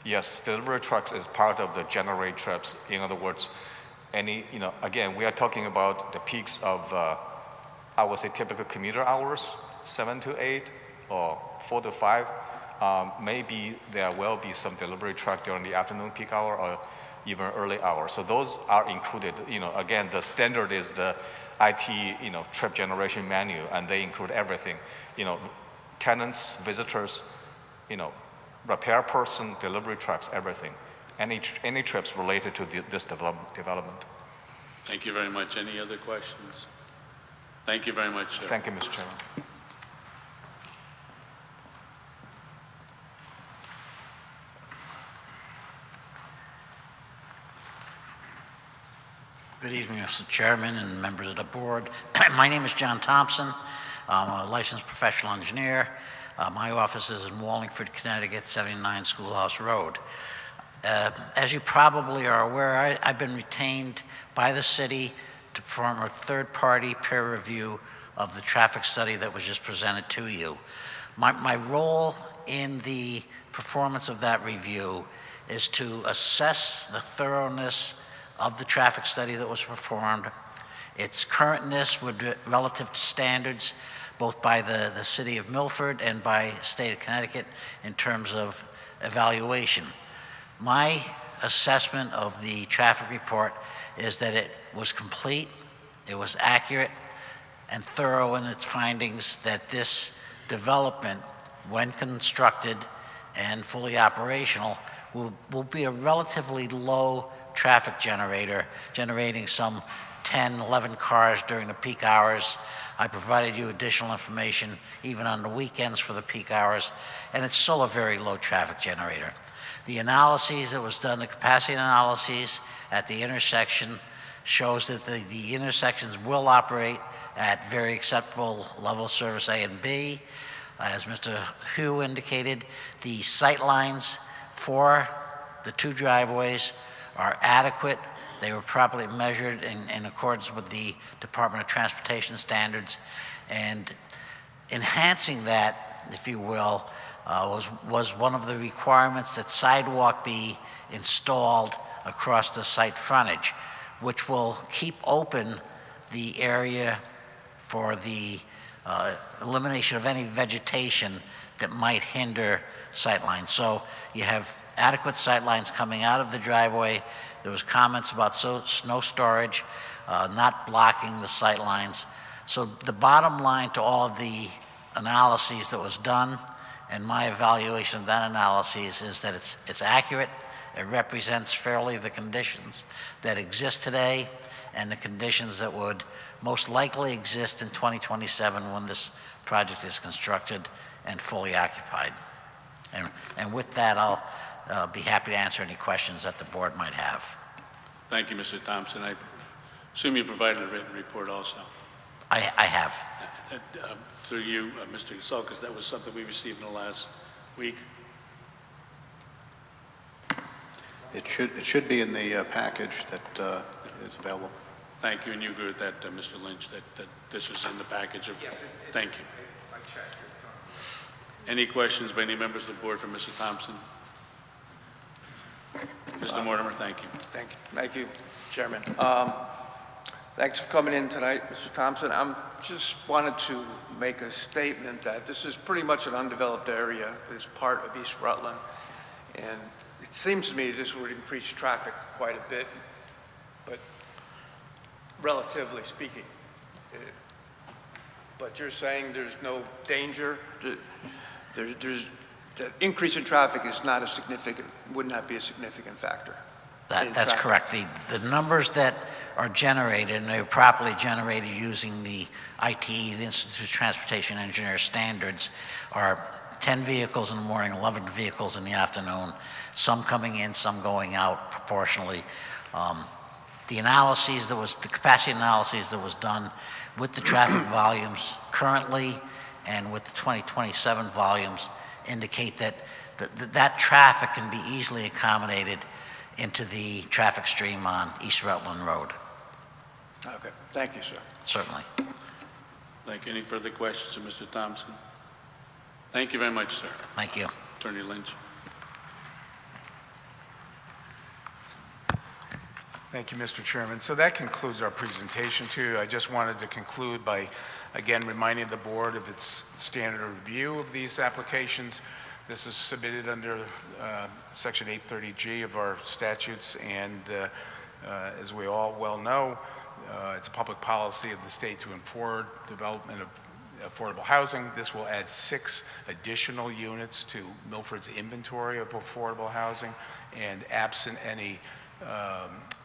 Yes, delivery trucks is part of the generate trips. In other words, again, we are talking about the peaks of, I would say, typical commuter hours, 7 to 8 or 4 to 5. Maybe there will be some delivery truck during the afternoon peak hour or even early hours. So those are included. Again, the standard is the IT, trip generation menu, and they include everything. Tenants, visitors, repair person, delivery trucks, everything. Any trips related to this development. Thank you very much. Any other questions? Thank you very much, sir. Thank you, Mr. Chairman. Good evening, Mr. Chairman and members of the board. My name is John Thompson. I'm a licensed professional engineer. My office is in Wallingford, Connecticut, 79 Schoolhouse Road. As you probably are aware, I've been retained by the city to perform a third-party peer review of the traffic study that was just presented to you. My role in the performance of that review is to assess the thoroughness of the traffic study that was performed, its currentness relative to standards, both by the city of Milford and by state of Connecticut in terms of evaluation. My assessment of the traffic report is that it was complete, it was accurate, and thorough in its findings that this development, when constructed and fully operational, will be a relatively low traffic generator, generating some 10, 11 cars during the peak hours. I provided you additional information even on the weekends for the peak hours, and it's still a very low traffic generator. The analyses that was done, the capacity analyses at the intersection, shows that the intersections will operate at very acceptable level of service A and B. As Mr. Hu indicated, the sight lines for the two driveways are adequate. They were properly measured in accordance with the Department of Transportation standards. And enhancing that, if you will, was one of the requirements that sidewalk be installed across the site frontage, which will keep open the area for the elimination of any vegetation that might hinder sightlines. So you have adequate sightlines coming out of the driveway. There was comments about snow storage not blocking the sightlines. So the bottom line to all of the analyses that was done and my evaluation of that analysis is that it's accurate. It represents fairly the conditions that exist today and the conditions that would most likely exist in 2027 when this project is constructed and fully occupied. And with that, I'll be happy to answer any questions that the board might have. Thank you, Mr. Thompson. I assume you provided a written report also. I have. Through you, Mr. Sulkus, that was something we received in the last week. It should be in the package that is available. Thank you, and you agree with that, Mr. Lynch, that this was in the package of... Yes. Thank you. I checked. It's on. Any questions by any members of the board for Mr. Thompson? Mr. Mortimer, thank you. Thank you, Chairman. Thanks for coming in tonight, Mr. Thompson. I just wanted to make a statement that this is pretty much an undeveloped area, this part of East Rutland, and it seems to me this would increase traffic quite a bit, but relatively speaking. But you're saying there's no danger? The increase in traffic is not a significant, would not be a significant factor? That's correct. The numbers that are generated, and they're properly generated using the ITE, the Institute of Transportation Engineer standards, are 10 vehicles in the morning, 11 vehicles in the afternoon, some coming in, some going out proportionally. The capacity analyses that was done with the traffic volumes currently and with the 2027 volumes indicate that that traffic can be easily accommodated into the traffic stream on East Rutland Road. Okay, thank you, sir. Certainly. Thank you. Any further questions of Mr. Thompson? Thank you very much, sir. Thank you. Attorney Lynch. Thank you, Mr. Chairman. So that concludes our presentation to you. I just wanted to conclude by, again, reminding the board of its standard review of these applications. This is submitted under Section 830G of our statutes, and as we all well know, it's a public policy of the state to enforce development of affordable housing. This will add 6 additional units to Milford's inventory of affordable housing, and absent any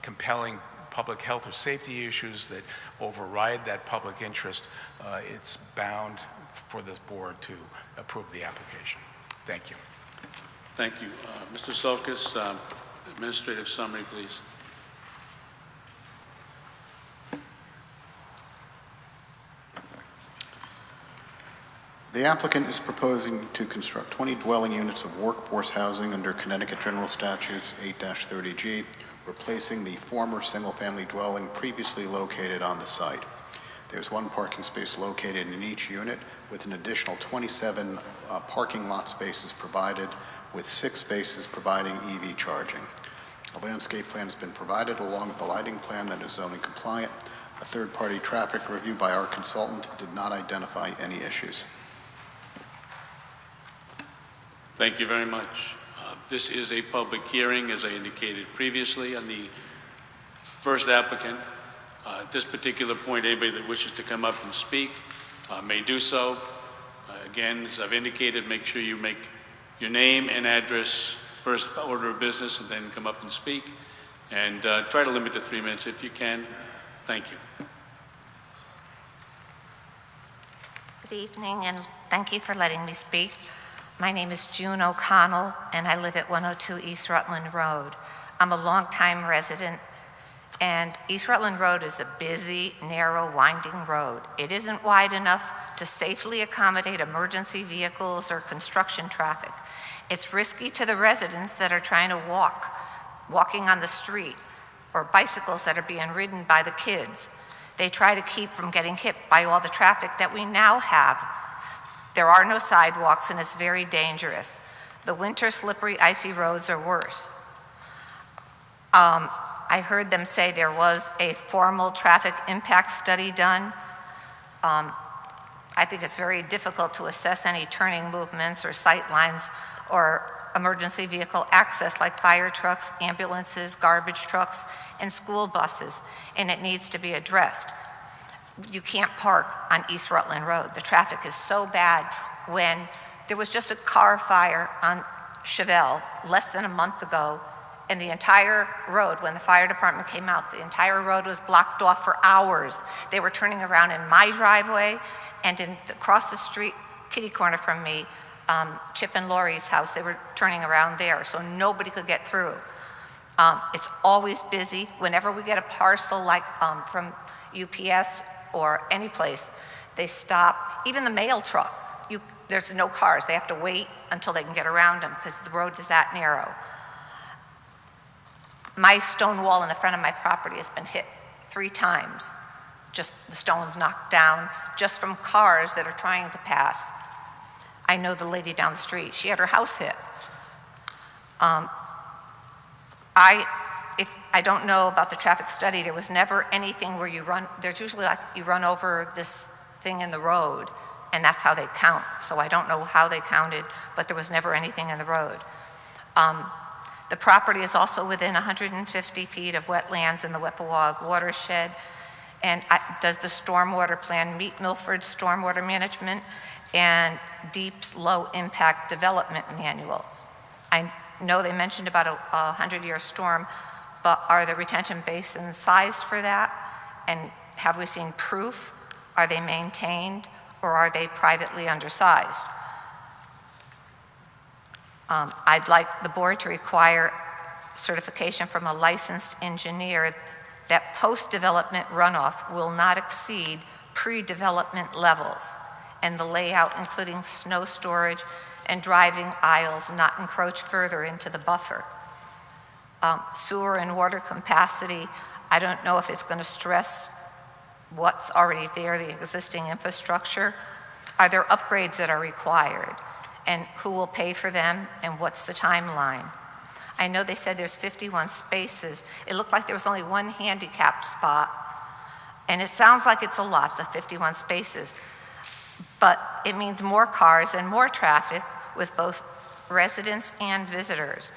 compelling public health or safety issues that override that public interest, it's bound for this board to approve the application. Thank you. Thank you. Mr. Sulkus, administrative summary, please. The applicant is proposing to construct 20 dwelling units of workforce housing under Connecticut General Statutes 8-30G, replacing the former single-family dwelling previously located on the site. There's 1 parking space located in each unit, with an additional 27 parking lot spaces provided, with 6 spaces providing EV charging. A landscape plan has been provided along with the lighting plan that is zoning compliant. A third-party traffic review by our consultant did not identify any issues. Thank you very much. This is a public hearing, as I indicated previously, on the first applicant. At this particular point, anybody that wishes to come up and speak may do so. Again, as I've indicated, make sure you make your name and address first order of business and then come up and speak. And try to limit to 3 minutes if you can. Thank you. Good evening, and thank you for letting me speak. My name is June O'Connell, and I live at 102 East Rutland Road. I'm a longtime resident, and East Rutland Road is a busy, narrow, winding road. It isn't wide enough to safely accommodate emergency vehicles or construction traffic. It's risky to the residents that are trying to walking on the street, or bicycles that are being ridden by the kids. They try to keep from getting hit by all the traffic that we now have. There are no sidewalks, and it's very dangerous. The winter slippery, icy roads are worse. I heard them say there was a formal traffic impact study done. I think it's very difficult to assess any turning movements or sight lines or emergency vehicle access like fire trucks, ambulances, garbage trucks, and school buses, and it needs to be addressed. You can't park on East Rutland Road. The traffic is so bad. When there was just a car fire on Chevelle less than a month ago, and the entire road, when the fire department came out, the entire road was blocked off for hours. They were turning around in my driveway and across the street, kitty corner from me, Chip and Lori's house, they were turning around there, so nobody could get through. It's always busy. Whenever we get a parcel like from UPS or any place, they stop. Even the mail truck, there's no cars. They have to wait until they can get around them because the road is that narrow. My stone wall in the front of my property has been hit 3 times. Just the stones knocked down just from cars that are trying to pass. I know the lady down the street, she had her house hit. I don't know about the traffic study. There was never anything where there's usually like you run over this thing in the road, and that's how they count. So I don't know how they counted, but there was never anything in the road. The property is also within 150 feet of wetlands in the Whippawag watershed. And does the stormwater plan meet Milford's stormwater management and DEEP's low impact development manual? I know they mentioned about a 100-year storm. but are the retention basins sized for that? And have we seen proof? Are they maintained, or are they privately undersized? I'd like the board to require certification from a licensed engineer that post-development runoff will not exceed pre-development levels, and the layout, including snow storage and driving aisles, not encroach further into the buffer. Sewer and water capacity, I don't know if it's going to stress what's already there, the existing infrastructure. Are there upgrades that are required? And who will pay for them, and what's the timeline? I know they said there's 51 spaces. It looked like there was only one handicap spot, and it sounds like it's a lot, the 51 spaces. But it means more cars and more traffic with both residents and visitors.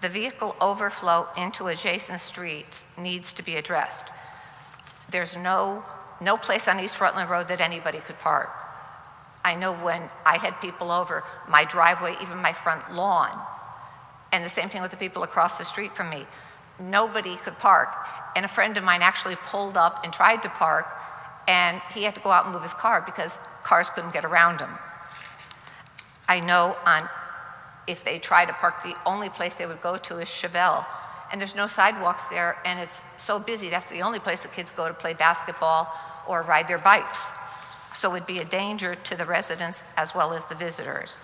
The vehicle overflow into adjacent streets needs to be addressed. There's no place on East Rutland Road that anybody could park. I know when I had people over, my driveway, even my front lawn, and the same thing with the people across the street from me, nobody could park. And a friend of mine actually pulled up and tried to park, and he had to go out and move his car because cars couldn't get around him. I know if they try to park, the only place they would go to is Chevelle, and there's no sidewalks there, and it's so busy, that's the only place the kids go to play basketball or ride their bikes. So it would be a danger to the residents as well as the visitors.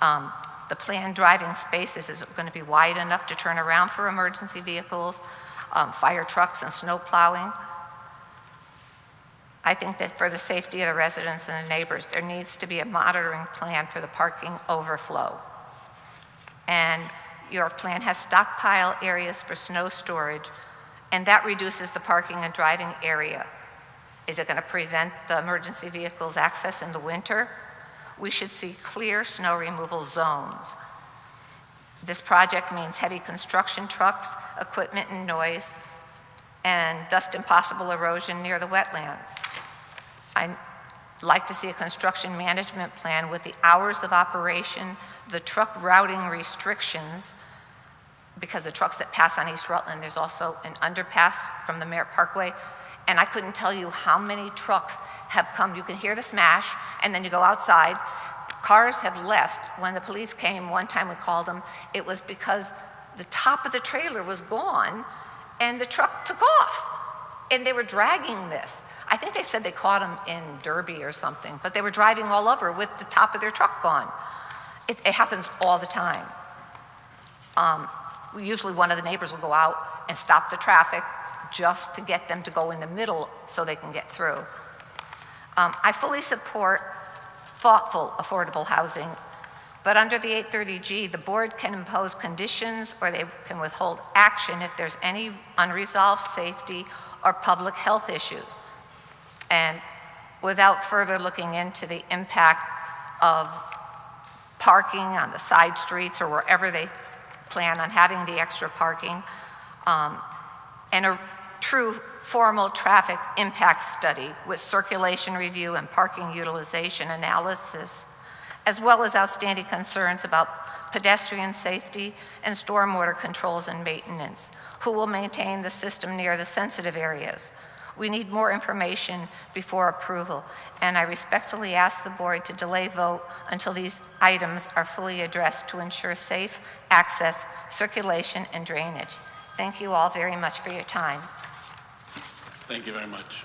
The planned driving spaces is going to be wide enough to turn around for emergency vehicles, fire trucks, and snow plowing. I think that for the safety of the residents and the neighbors, there needs to be a monitoring plan for the parking overflow. And your plan has stockpile areas for snow storage, and that reduces the parking and driving area. Is it going to prevent the emergency vehicles' access in the winter? We should see clear snow removal zones. This project means heavy construction trucks, equipment and noise, and dust and possible erosion near the wetlands. I'd like to see a construction management plan with the hours of operation, the truck routing restrictions, because the trucks that pass on East Rutland, there's also an underpass from the Merritt Parkway, and I couldn't tell you how many trucks have come. You can hear the smash, and then you go outside. Cars have left. When the police came, one time we called them, it was because the top of the trailer was gone, and the truck took off, and they were dragging this. I think they said they caught them in Derby or something, but they were driving all over with the top of their truck gone. It happens all the time. Usually one of the neighbors will go out and stop the traffic just to get them to go in the middle so they can get through. I fully support thoughtful, affordable housing, but under the 830G, the board can impose conditions or they can withhold action if there's any unresolved safety or public health issues. And without further looking into the impact of parking on the side streets or wherever they plan on having the extra parking, and a true formal traffic impact study with circulation review and parking utilization analysis, as well as outstanding concerns about pedestrian safety and stormwater controls and maintenance. Who will maintain the system near the sensitive areas? We need more information before approval, and I respectfully ask the board to delay vote until these items are fully addressed to ensure safe access, circulation, and drainage. Thank you all very much for your time. Thank you very much.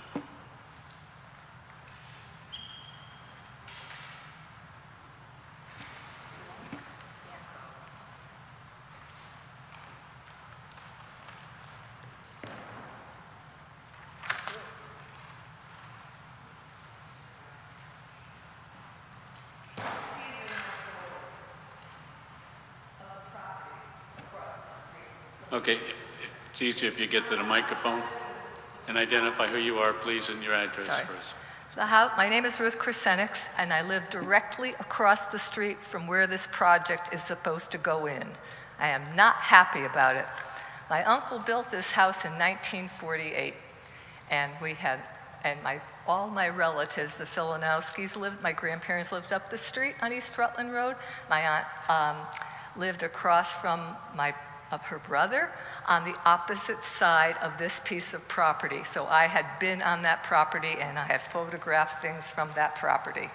Okay, if it's easier if you get to the microphone and identify who you are, please, and your address Sorry. first. My name is Ruth Krasenix, and I live directly across the street from where this project is supposed to go in. I am not happy about it. My uncle built this house in 1948, and all my relatives, the Filanowskis, my grandparents lived up the street on East Rutland Road. My aunt lived across from my of her brother on the opposite side of this piece of property. So I had been on that property and I had photographed things from that property.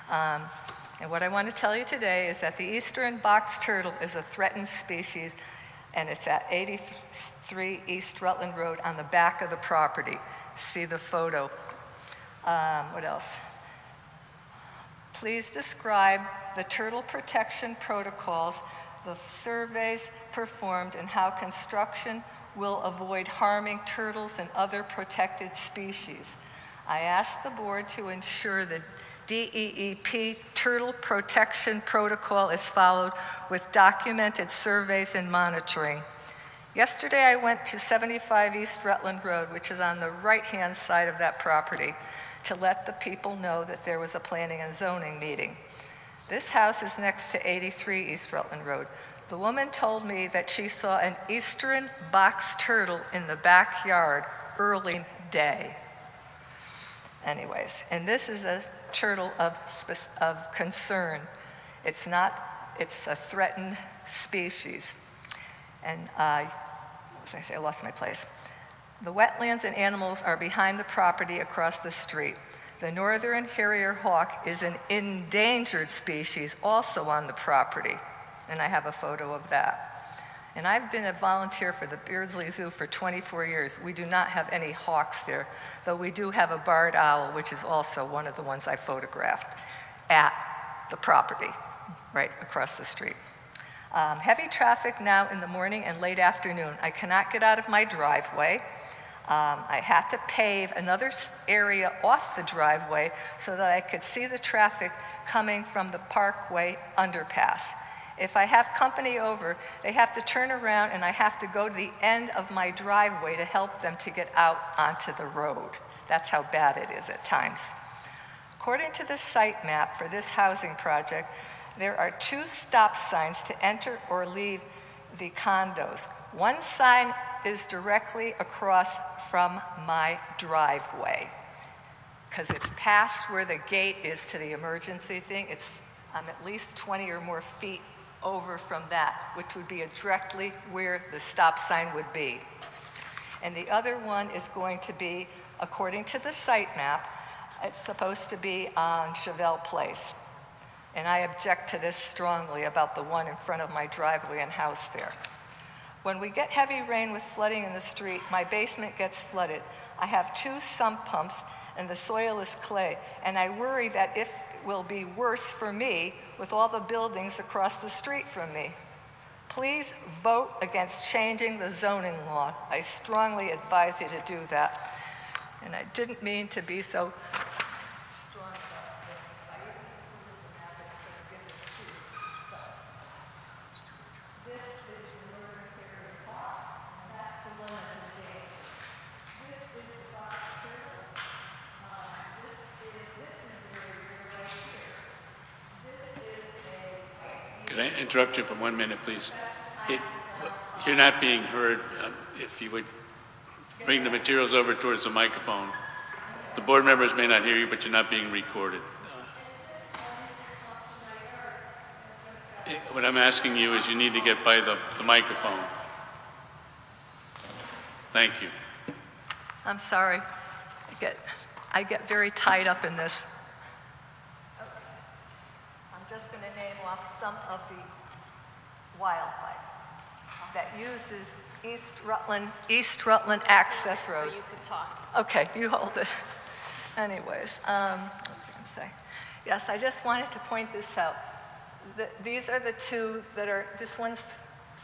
And what I want to tell you today is that the eastern box turtle is a threatened species, and it's at 83 East Rutland Road on the back of the property. See the photo. What else? Please describe the turtle protection protocols, the surveys performed, and how construction will avoid harming turtles and other protected species. I ask the board to ensure the DEEP turtle protection protocol is followed with documented surveys and monitoring. Yesterday, I went to 75 East Rutland Road, which is on the right-hand side of that property, to let the people know that there was a planning and zoning meeting. This house is next to 83 East Rutland Road. The woman told me that she saw an eastern box turtle in the backyard early day. Anyways, and this is a turtle of concern. It's a threatened species. And what was I say? I lost my place. The wetlands and animals are behind the property across the street. The northern harrier hawk is an endangered species also on the property, and I have a photo of that. And I've been a volunteer for the Beardsley Zoo for 24 years. We do not have any hawks there, though we do have a barred owl, which is also one of the ones I photographed at the property right across the street. Heavy traffic now in the morning and late afternoon. I cannot get out of my driveway. I had to pave another area off the driveway so that I could see the traffic coming from the Parkway underpass. If I have company over, they have to turn around and I have to go to the end of my driveway to help them to get out onto the road. That's how bad it is at times. According to the site map for this housing project, there are 2 stop signs to enter or leave the condos. One sign is directly across from my driveway because it's past where the gate is to the emergency thing. I'm at least 20 or more feet over from that, which would be directly where the stop sign would be. And the other one is going to be, according to the site map, it's supposed to be on Chevelle Place. And I object to this strongly about the one in front of my driveway and house there. When we get heavy rain with flooding in the street, my basement gets flooded. I have 2 sump pumps and the soil is clay, and I worry that it will be worse for me with all the buildings across the street from me. Please vote against changing the zoning law. I strongly advise you to do that. And I didn't mean to be so strong about this. I didn't use the map and couldn't give this to you. So, this is the northern harrier hawk, and that's the one that's engaged. This is the box turtle. This is very right here. This is a white. Can I interrupt you for 1 minute, please? You're not being heard. If you would bring the materials over towards the microphone. The board members may not hear you, but you're not being recorded. What I'm asking you is you need to get by the microphone. Thank you. I'm sorry. I get very tied up in this. Okay. I'm just going to name off some of the wildlife that uses East Rutland Access Road. So you could talk. Okay, you hold it. Anyways, what was I going to say? Yes, I just wanted to point this out. These are the 2 that are, this one's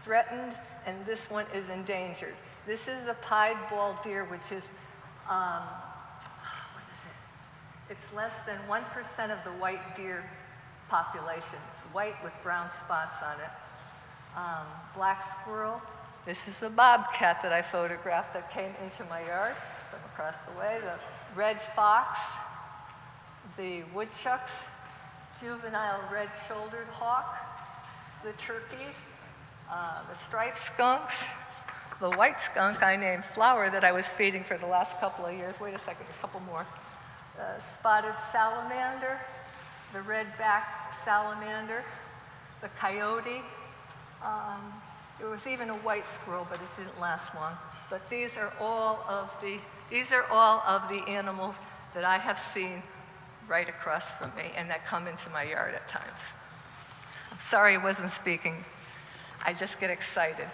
threatened and this one is endangered. This is the pied-bald deer, which is, what is it? It's less than 1% of the white deer population. It's white with brown spots on it. Black squirrel. This is the bobcat that I photographed that came into my yard from across the way. The red fox, the woodchucks, juvenile red-shouldered hawk, the turkeys, the striped skunks, the white skunk I named Flower that I was feeding for the last couple of years. Wait a second, a couple more. Spotted salamander, the red-backed salamander, the coyote, There was even a white squirrel, but it didn't last long. But these are all of the animals that I have seen right across from me and that come into my yard at times. I'm sorry I wasn't speaking. I just get excited.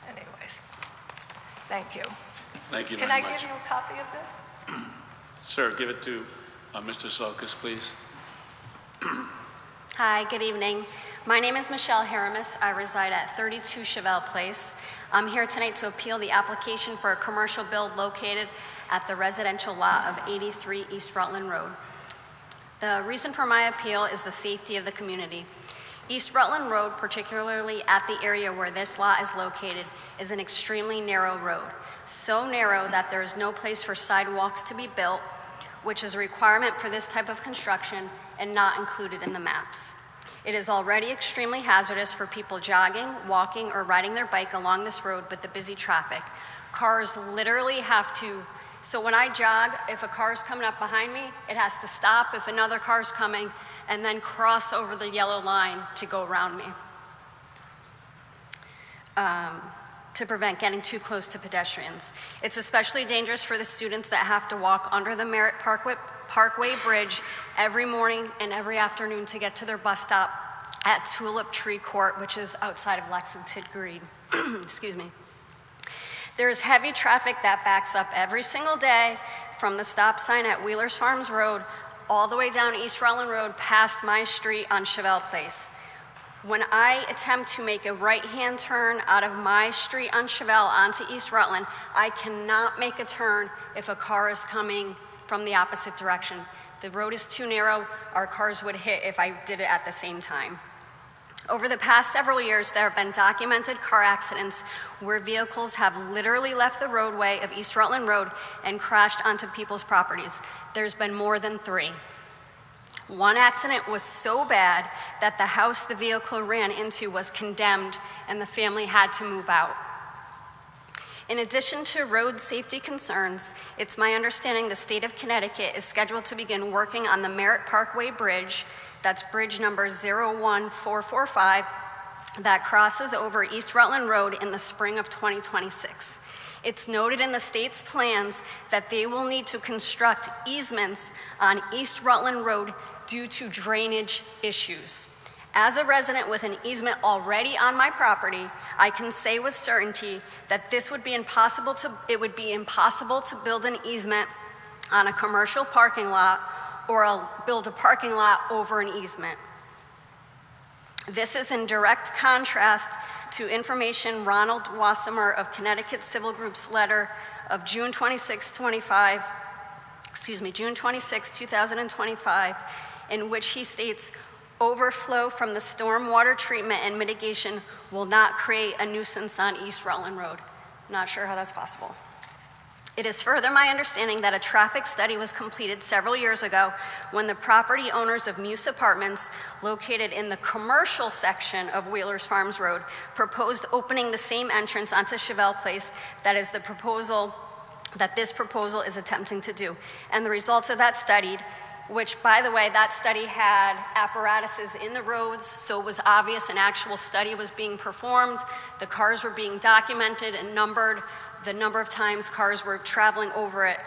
Anyways, thank you. Thank you Can very I much. give you a copy of this? Sir, give it to Mr. Sulkus, please. Hi, good evening. My name is Michelle Haramis. I reside at 32 Chevelle Place. I'm here tonight to appeal the application for a commercial build located at the residential lot of 83 East Rutland Road. The reason for my appeal is the safety of the community. East Rutland Road, particularly at the area where this lot is located, is an extremely narrow road. So narrow that there is no place for sidewalks to be built, which is a requirement for this type of construction and not included in the maps. It is already extremely hazardous for people jogging, walking, or riding their bike along this road with the busy traffic. Cars literally have to, so when I jog, if a car is coming up behind me, it has to stop if another car is coming and then cross over the yellow line to go around me, to prevent getting too close to pedestrians. It's especially dangerous for the students that have to walk under the Merritt Parkway Bridge every morning and every afternoon to get to their bus stop at Tulip Tree Court, which is outside of Lexington Green. Excuse me. There is heavy traffic that backs up every single day from the stop sign at Wheelers Farms Road all the way down East Rutland Road past my street on Chevelle Place. When I attempt to make a right-hand turn out of my street on Chevelle onto East Rutland, I cannot make a turn if a car is coming from the opposite direction. The road is too narrow, our cars would hit if I did it at the same time. Over the past several years, there have been documented car accidents where vehicles have literally left the roadway of East Rutland Road and crashed onto people's properties. There's been more than 3. One accident was so bad that the house the vehicle ran into was condemned and the family had to move out. In addition to road safety concerns, it's my understanding the state of Connecticut is scheduled to begin working on the Merritt Parkway Bridge, that's bridge number 01445, that crosses over East Rutland Road in the spring of 2026. It's noted in the state's plans that they will need to construct easements on East Rutland Road due to drainage issues. As a resident with an easement already on my property, I can say with certainty that it would be impossible to build an easement on a commercial parking lot or build a parking lot over an easement. This is in direct contrast to information Ronald Wassemer of Connecticut Civil Group's letter of June 26, 2025, in which he states, overflow from the stormwater treatment and mitigation will not create a nuisance on East Rutland Road. Not sure how that's possible. It is further my understanding that a traffic study was completed several years ago when the property owners of Muse Apartments, located in the commercial section of Wheelers Farms Road, proposed opening the same entrance onto Chevelle Place that is the proposal that this proposal is attempting to do. And the results of that study, which, by the way, that study had apparatuses in the roads, so it was obvious an actual study was being performed. The cars were being documented and numbered, the number of times cars were traveling over it.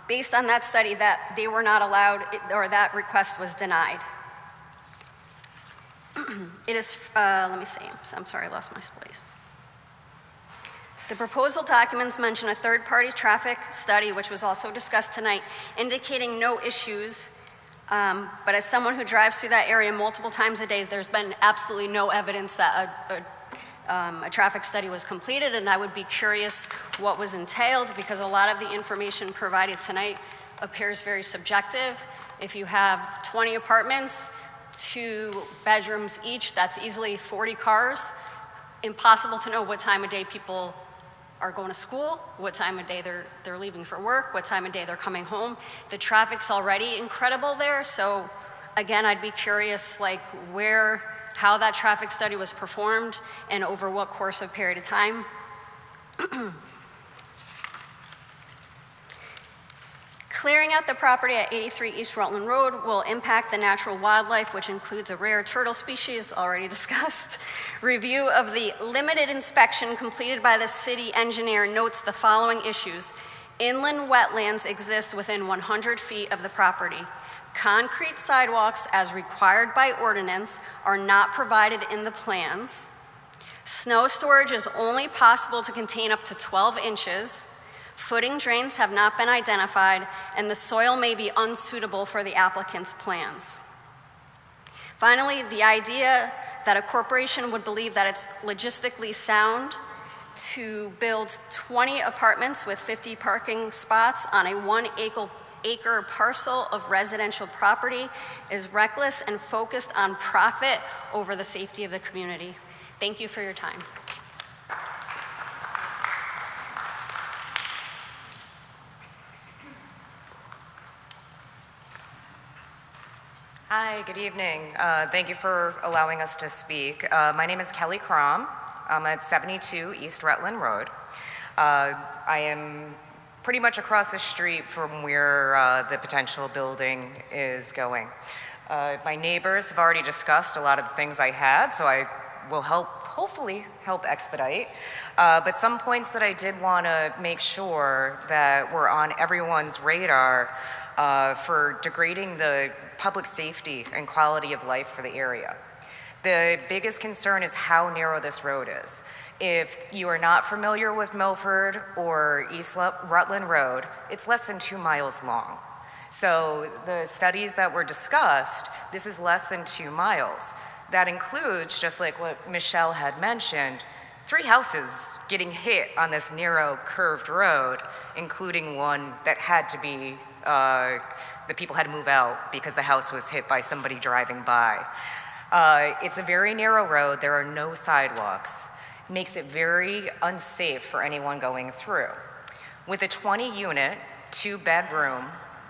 Based on that study, that they were not allowed, or that request was denied. It is, let me see, I'm sorry, I lost my place. The proposal documents mention a third-party traffic study, which was also discussed tonight, indicating no issues, but as someone who drives through that area multiple times a day, there's been absolutely no evidence that a traffic study was completed, and I would be curious what was entailed, because a lot of the information provided tonight appears very subjective. If you have 20 apartments, 2 bedrooms each, that's easily 40 cars. Impossible to know what time of day people are going to school, what time of day they're leaving for work, what time of day they're coming home. The traffic's already incredible there, so again, I'd be curious like how that traffic study was performed and over what course of period of Clearing out the property at 83 East Rutland Road will impact the natural wildlife, which includes a rare turtle species already discussed. Review of the limited inspection completed by the city engineer notes the following issues. Inland wetlands exist within 100 feet of the property. Concrete sidewalks, as required by ordinance, are not provided in the plans. Snow storage is only possible to contain up to 12 inches. Footing drains have not been identified, and the soil may be unsuitable for the applicant's plans. Finally, the idea that a corporation would believe that it's logistically sound to build 20 apartments with 50 parking spots on a 1-acre parcel of residential property is reckless and focused on profit over the safety of the community. Thank you for your time. Hi, good evening. Thank you for allowing us to speak. My name is Kelly Crom. I'm at 72 East Rutland Road. I am pretty much across the street from where the potential building is going. My neighbors have already discussed a lot of the things I had, so I will hopefully help expedite. But some points that I did want to make sure that were on everyone's radar for degrading the public safety and quality of life for the area. The biggest concern is how narrow this road is. If you are not familiar with Milford or East Rutland Road, it's less than 2 miles long. So the studies that were discussed, this is less than 2 miles. That includes, just like what Michelle had mentioned, 3 houses getting hit on this narrow curved road, including one that had to be, the people had to move out because the house was hit by somebody driving by. It's a very narrow road. There are no sidewalks. Makes it very unsafe for anyone going through. With a 20-unit, 2-bedroom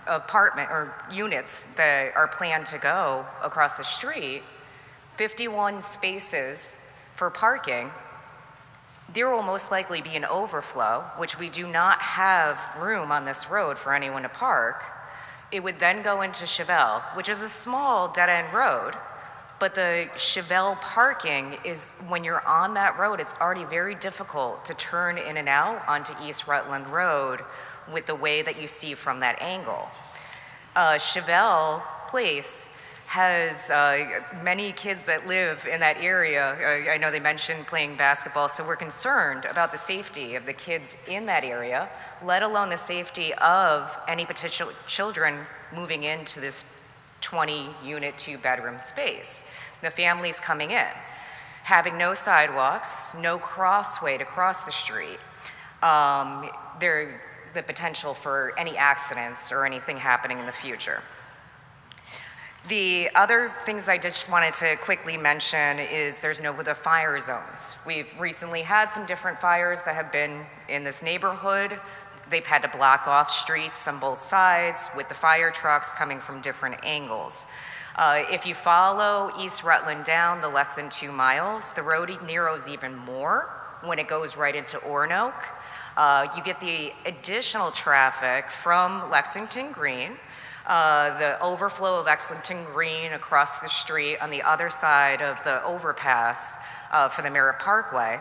apartment or units that are planned to go across the street, 51 spaces for parking, there will most likely be an overflow, which we do not have room on this road for anyone to park. It would then go into Chevelle, which is a small dead-end road, but the Chevelle parking is, when you're on that road, it's already very difficult to turn in and out onto East Rutland Road with the way that you see from that angle. Chevelle Place has many kids that live in that area. I know they mentioned playing basketball, so we're concerned about the safety of the kids in that area, let alone the safety of any potential children moving into this 20-unit, 2-bedroom space. The families coming in, having no sidewalks, no crossway to cross the street, the potential for any accidents or anything happening in the future. The other things I just wanted to quickly mention is there's the fire zones. We've recently had some different fires that have been in this neighborhood. They've had to block off streets on both sides with the fire trucks coming from different angles. If you follow East Rutland down the less than 2 miles, the road narrows even more when it goes right into Oronoke. You get the additional traffic from Lexington Green, the overflow of Lexington Green across the street on the other side of the overpass for the Merritt Parkway.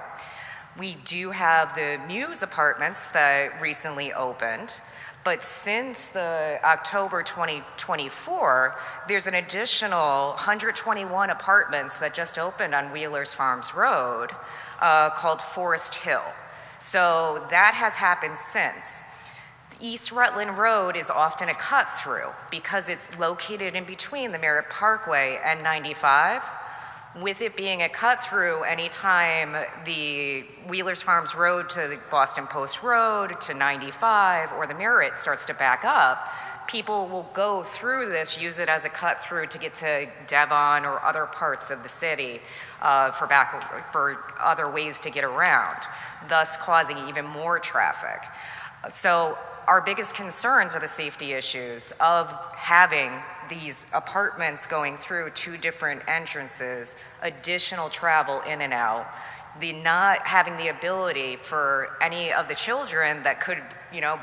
We do have the Muse apartments that recently opened, but since the October 2024, there's an additional 121 apartments that just opened on Wheelers Farms Road called Forest Hill. So that has happened since. East Rutland Road is often a cut through because it's located in between the Merritt Parkway and 95. With it being a cut through, anytime the Wheelers Farms Road to the Boston Post Road to 95 or the Merritt starts to back up, people will go through this, use it as a cut through to get to Devon or other parts of the city for other ways to get around, thus causing even more traffic. So our biggest concerns are the safety issues of having these apartments going through 2 different entrances, additional travel in and out, the not having the ability for any of the children that could,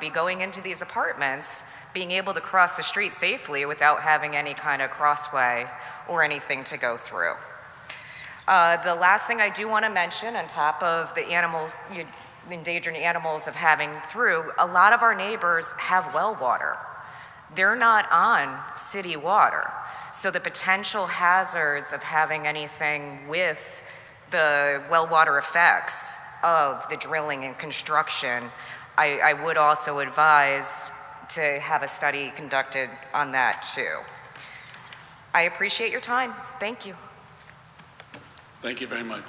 be going into these apartments being able to cross the street safely without having any kind of crossway or anything to go through. The last thing I do want to mention, on top of the endangered animals of having through, a lot of our neighbors have well water. They're not on city water. So the potential hazards of having anything with the well water effects of the drilling and construction, I would also advise to have a study conducted on that too. I appreciate your time. Thank you. Thank you very much.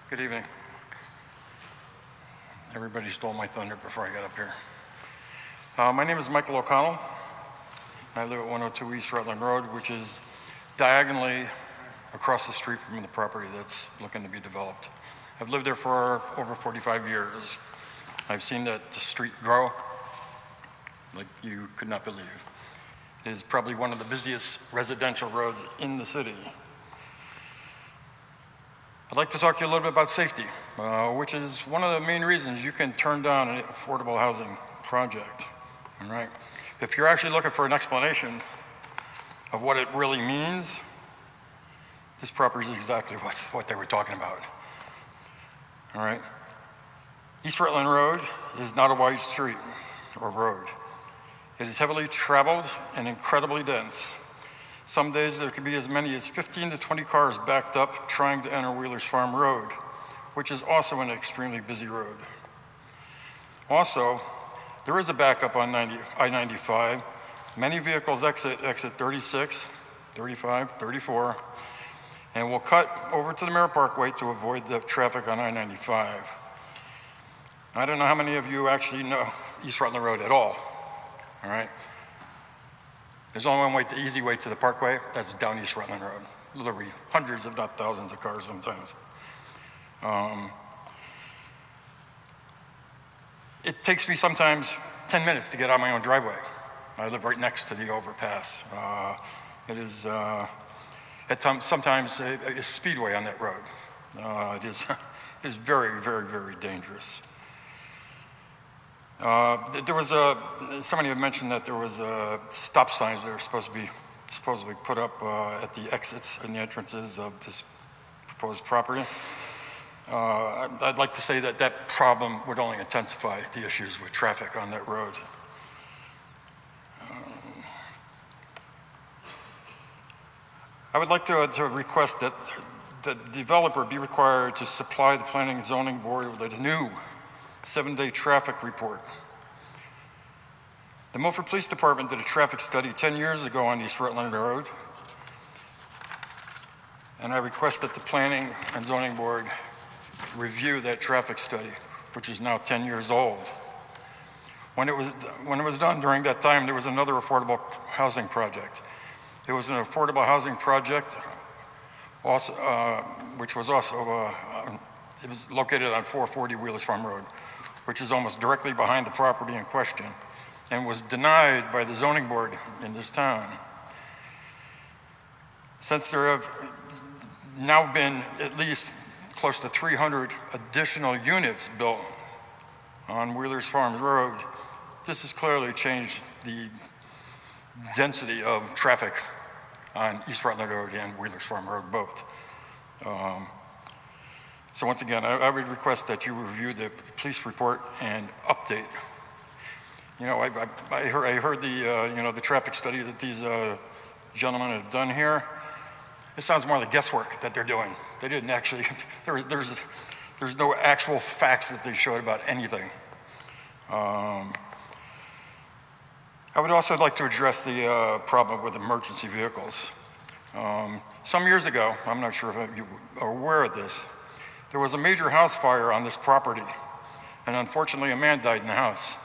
Good evening. Everybody stole my thunder before I got up here. My name is Michael O'Connell. I live at 102 East Rutland Road, which is diagonally across the street from the property that's looking to be developed. I've lived there for over 45 years. I've seen that the street grow like you could not believe. It is probably one of the busiest residential roads in the city. I'd like to talk to you a little bit about safety, which is one of the main reasons you can turn down an affordable housing project, all right? If you're actually looking for an explanation of what it really means, this property is exactly what they were talking about, all right? East Rutland Road is not a wide street or road. It is heavily traveled and incredibly dense. Some days there could be as many as 15 to 20 cars backed up trying to enter Wheeler's Farm Road, which is also an extremely busy road. Also, there is a backup on I-95. Many vehicles exit 36, 35, 34, and will cut over to the Merritt Parkway to avoid the traffic on I-95. I don't know how many of you actually know East Rutland Road at all right? There's only one way, the easy way to the Parkway, that's down East Rutland Road. Literally hundreds, if not thousands of cars sometimes. It takes me sometimes 10 minutes to get on my own driveway. I live right next to the overpass. It is, sometimes a speedway on that road. It is very, very, very dangerous. There was somebody had mentioned that there was stop signs that are supposedly put up at the exits and the entrances of this proposed property. I'd like to say that that problem would only intensify the issues with traffic on that road. I would like to request that the developer be required to supply the Planning and Zoning Board with a new 7-day traffic report. The Milford Police Department did a traffic study 10 years ago on East Rutland Road, and I request that the Planning and Zoning Board review that traffic study, which is now 10 years old. When it was done during that time, there was another affordable housing project. It was an affordable housing project, also, which was also, it was located on 440 Wheelers Farm Road, which is almost directly behind the property in question, and was denied by the zoning board in this town. Since there have now been at least close to 300 additional units built on Wheelers Farm Road, this has clearly changed the density of traffic on East Rutland Road and Wheelers Farm Road both. So once again, I would request that you review the police report and update. You know, I heard the the traffic study that these gentlemen have done here. It sounds more like guesswork that they're doing. They didn't actually. There's no actual facts that they showed about anything. I would also like to address the problem with emergency vehicles. Some years ago, I'm not sure if you are aware of this, there was a major house fire on this property, and unfortunately a man died in the house.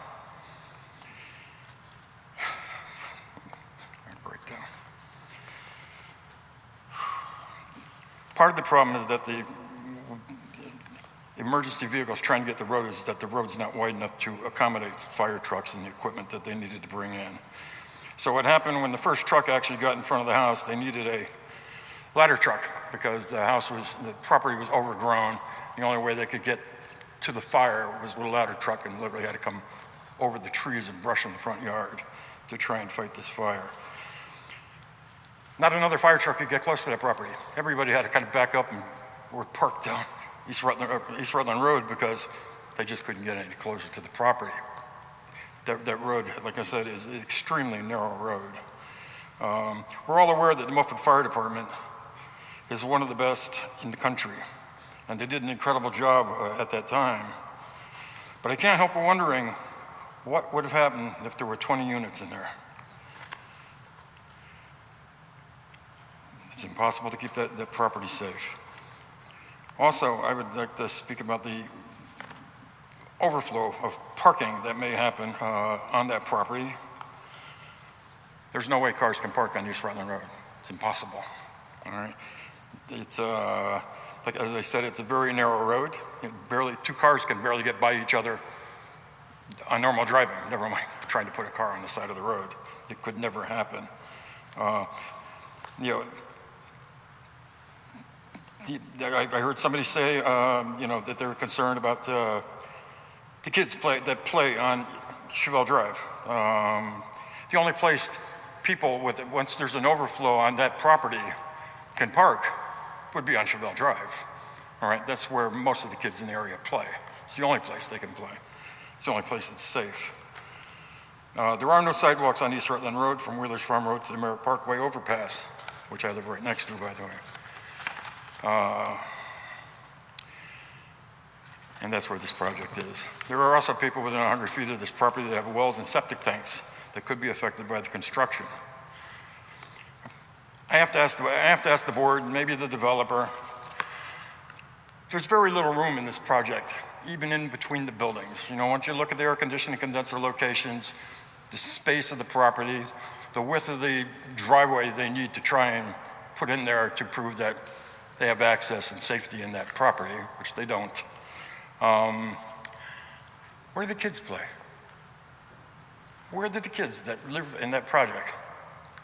Part of the problem is that emergency vehicles trying to get the road is that the road's not wide enough to accommodate fire trucks and the equipment that they needed to bring in. So what happened when the first truck actually got in front of the house, they needed a ladder truck because the property was overgrown. The only way they could get to the fire was with a ladder truck, and literally had to come over the trees and brush in the front yard to try and fight this fire. Not another fire truck could get close to that property. Everybody had to kind of back up and were parked down East Rutland Road because they just couldn't get any closer to the property. That road, like I said, is an extremely narrow road. We're all aware that the Milford Fire Department is one of the best in the country, and they did an incredible job at that time. But I can't help wondering what would have happened if there were 20 units in there. It's impossible to keep that property safe. Also, I would like to speak about the overflow of parking that may happen on that property. There's no way cars can park on East Rutland Road. It's impossible, all right? It's, like as I said, it's a very narrow road. Two cars can barely get by each other on normal driving, never mind trying to put a car on the side of the road. It could never happen. I heard somebody say, that they were concerned about the kids that play on Chevelle Drive. The only place people once there's an overflow on that property can park would be on Chevelle Drive. All right, that's where most of the kids in the area play. It's the only place they can play. It's the only place that's safe. There are no sidewalks on East Rutland Road from Wheeler's Farm Road to the Merritt Parkway overpass, which I live right next to, by the way. And that's where this project is. There are also people within 100 feet of this property that have wells and septic tanks that could be affected by the construction. I have to ask the board, maybe the developer, there's very little room in this project, even in between the buildings. Once you look at the air conditioning condenser locations, the space of the property, the width of the driveway they need to try and put in there to prove that they have access and safety in that property, which they don't. Where do the kids play? Where did the kids that live in that project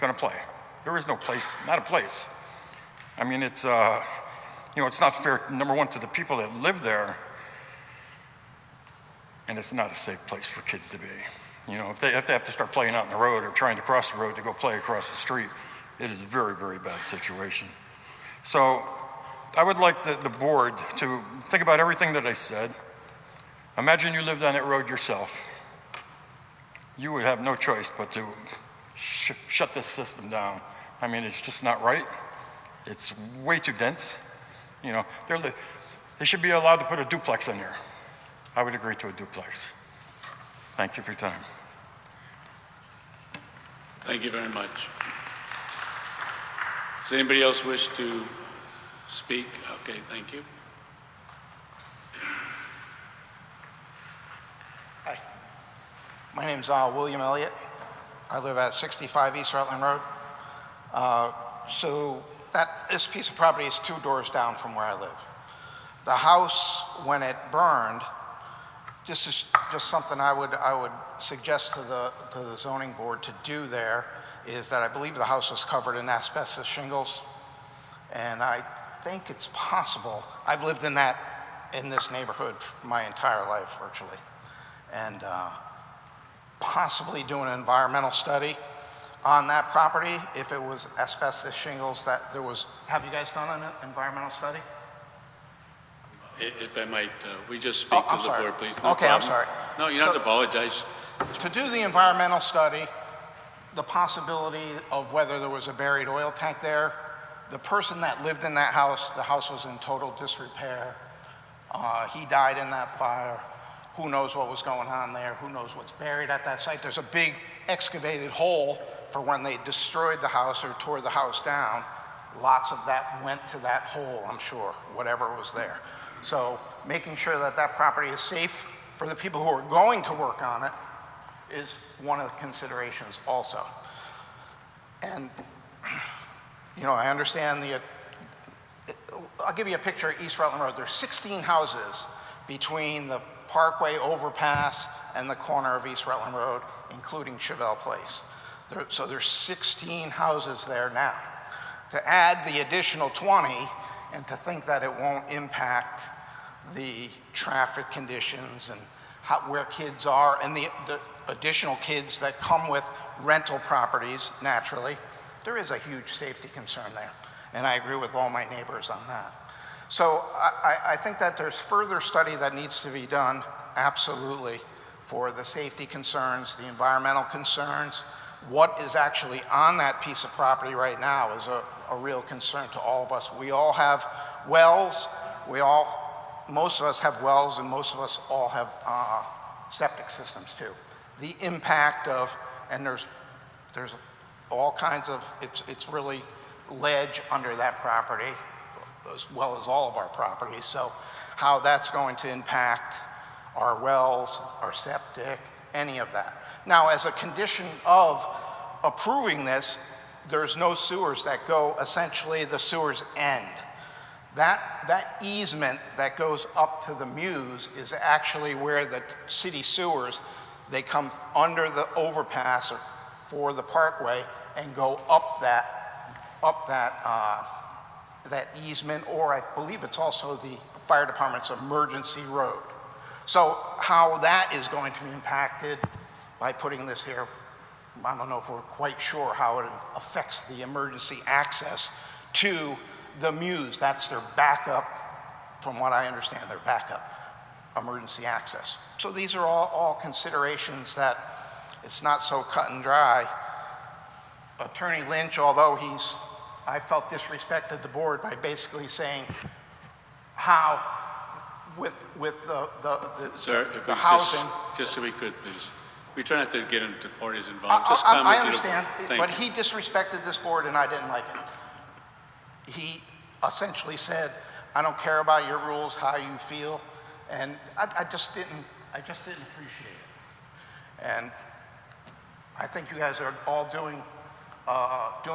going to play? There is no place, not a place. I mean, it's not fair, number one, to the people that live there, and it's not a safe place for kids to be. If they have to start playing out in the road or trying to cross the road to go play across the street, it is a very, very bad situation. So I would like the board to think about everything that I said. Imagine you lived on that road yourself. You would have no choice but to shut this system down. I mean, it's just not right. It's way too dense. They should be allowed to put a duplex in there. I would agree to a duplex. Thank you for your time. Thank you very much. Does anybody else wish to speak? Okay, thank you. Hi. My name's William Elliott. I live at 65 East Rutland Road. This piece of property is 2 doors down from where I live. The house, when it burned, this is just something I would suggest to the zoning board to do there, is that I believe the house was covered in asbestos shingles, and I think it's possible. I've lived in this neighborhood my entire life, virtually, and possibly do an environmental study on that property if it was asbestos shingles that there was. Have you guys done an environmental study? If I might, we just speak to the board, please. No okay, problem. I'm sorry. No, you don't have to apologize. To do the environmental study, the possibility of whether there was a buried oil tank there, the person that lived in that house, the house was in total disrepair. He died in that fire. Who knows what was going on there? Who knows what's buried at that site? There's a big excavated hole for when they destroyed the house or tore the house down. Lots of that went to that hole, I'm sure, whatever was there. So making sure that that property is safe for the people who are going to work on it is one of the considerations also. And, I understand I'll give you a picture of East Rutland Road. There's 16 houses between the Parkway overpass and the corner of East Rutland Road, including Chevelle Place. So there's 16 houses there now. To add the additional 20 and to think that it won't impact the traffic conditions and where kids are and the additional kids that come with rental properties naturally, there is a huge safety concern there. And I agree with all my neighbors on that. So I think that there's further study that needs to be done, absolutely, for the safety concerns, the environmental concerns. What is actually on that piece of property right now is a real concern to all of us. We all have wells, most of us have wells, and most of us all have septic systems too. The impact of, and there's all kinds of, it's really ledge under that property, as well as all of our properties. So how that's going to impact our wells, our septic, any of that. Now, as a condition of approving this, there's no sewers that go, essentially the sewers end. That easement that goes up to the Mews is actually where the city sewers, they come under the overpass or for the Parkway and go up that easement, or I believe it's also the fire department's emergency road. So how that is going to be impacted by putting this here, I don't know if we're quite sure how it affects the emergency access to the Mews. That's their backup, from what I understand, their backup emergency access. So these are all considerations that it's not so cut and dry. Attorney Lynch, although I felt disrespected the board by basically saying how with Sir, if the we housing. just so we could, please. We try not to get into parties involved. Just I comment to the- understand, Thank but you. he disrespected this board and I didn't like it. He essentially said, I don't care about your rules, how you feel, and I just didn't appreciate it. And I think you guys are all doing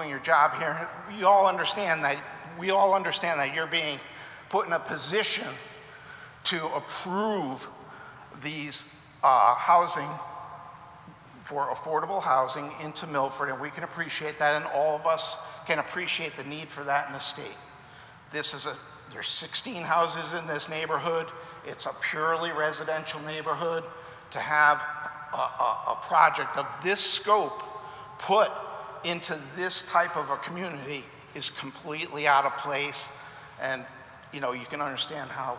your job here. We all understand that you're being put in a position to approve these housing for affordable housing into Milford, and we can appreciate that, and all of us can appreciate the need for that in the state. There's 16 houses in this neighborhood. It's a purely residential neighborhood. To have a project of this scope put into this type of a community is completely out of place, and you can understand how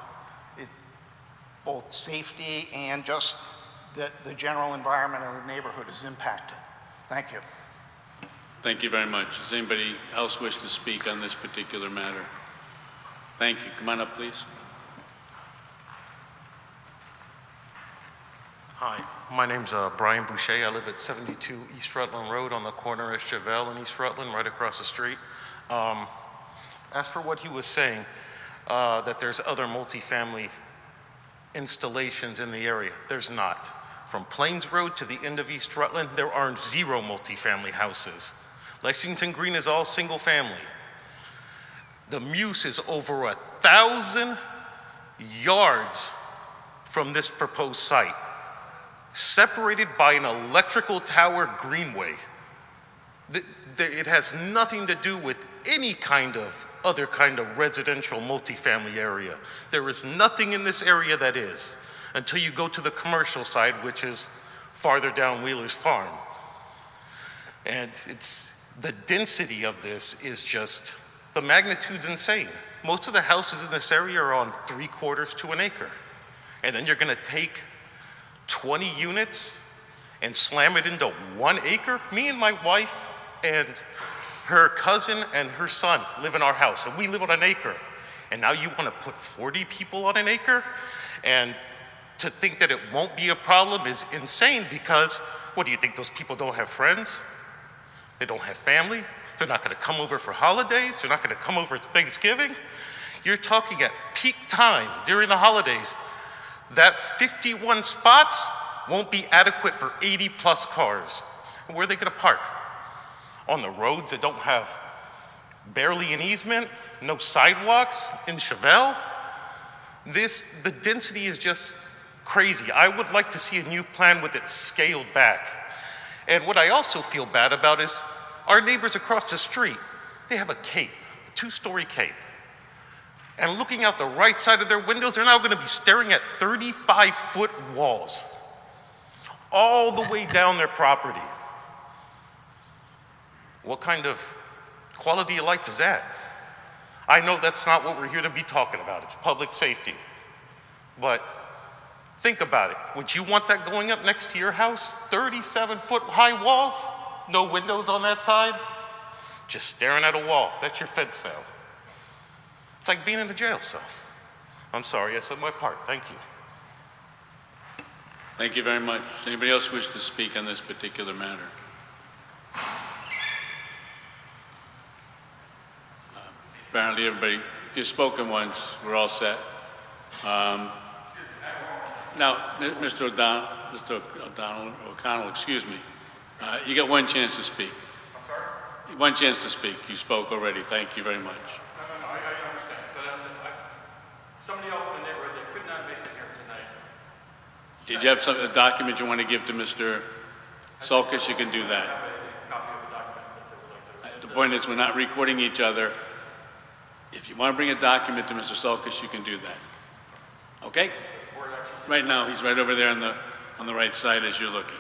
both safety and just the general environment of the neighborhood is impacted. Thank you. Thank you very much. Does anybody else wish to speak on this particular matter? Thank you. Come on up, please. Hi, my name's Brian Boucher. I live at 72 East Rutland Road on the corner of Chevelle and East Rutland, right across the street. As for what he was saying, that there's other multifamily installations in the area, there's not. From Plains Road to the end of East Rutland, there are 0 multifamily houses. Lexington Green is all single family. The Muse is over 1,000 yards from this proposed site, separated by an electrical tower greenway. It has nothing to do with any other kind of residential multifamily area. There is nothing in this area that is, until you go to the commercial side, which is farther down Wheeler's Farm. And the density of this is just, the magnitude's insane. Most of the houses in this area are on 3/4 to an acre. And then you're gonna take 20 units and slam it into 1 acre? Me and my wife and her cousin and her son live in our house, and we live on an acre. And now you want to put 40 people on an acre? And to think that it won't be a problem is insane, because what do you think, those people don't have friends? They don't have family? They're not going to come over for holidays? They're not going to come over for Thanksgiving? You're talking at peak time during the holidays. That 51 spots won't be adequate for 80+ cars. And where are they going to park? On the roads that don't have barely an easement, no sidewalks in Chevelle? The density is just crazy. I would like to see a new plan with it scaled back. And what I also feel bad about is our neighbors across the street, they have a cape, a 2-story cape. And looking out the right side of their windows, they're now going to be staring at 35-foot walls all the way down their property. What kind of quality of life is that? I know that's not what we're here to be talking about. It's public safety. But think about it. Would you want that going up next to your house? 37-foot high walls? No windows on that side? Just staring at a wall. That's your fence now. It's like being in a jail cell. I'm sorry, I said my part. Thank you. Thank you very much. Anybody else wish to speak on this particular matter? Apparently everybody, if you've spoken once, we're all set. Now, Mr. O'Connell, excuse me. You got one chance to speak. I'm sorry? One chance to speak. You spoke already. Thank you very much. No, I understand. But somebody else in the neighborhood that could not make it here tonight. Did you have a document you want to give to Mr. Sulkus? You can do that. The point is, we're not recording each other. If you want to bring a document to Mr. Sulkus, you can do that. Okay? Right now, he's right over there on the right side as you're looking.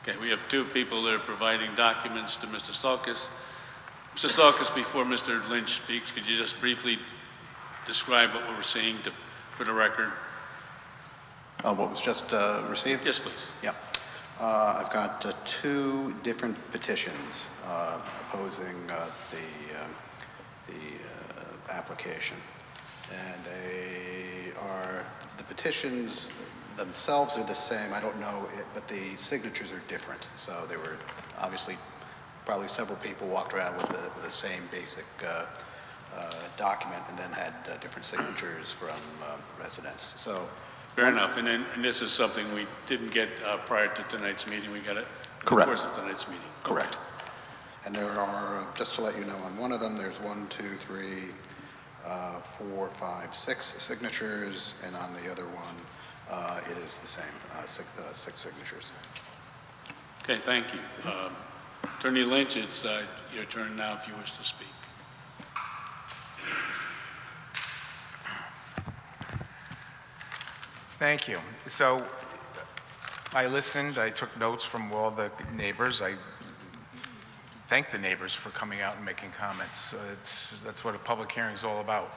Okay, we have 2 people that are providing documents to Mr. Sulkus. Mr. Sulkus, before Mr. Lynch speaks, could you just briefly describe what we're seeing for the record? What was just received? Yes, please. Yeah. I've got 2 different petitions opposing the application. And the petitions themselves are the same. I don't know, but the signatures are different. So they were obviously, probably several people walked around with the same basic document and then had different signatures from residents. So. Fair enough. And this is something we didn't get prior to tonight's meeting. We got it in the course of tonight's meeting. Correct. Okay. And there are, just to let you know, on one of them, there's 1, 2, 3, 4, 5, 6 signatures, and on the other one, it is the same, 6 signatures. Okay, thank you. Attorney Lynch, it's your turn now if you wish to speak. Thank you. So I listened, I took notes from all the neighbors. I thank the neighbors for coming out and making comments. That's what a public hearing is all about.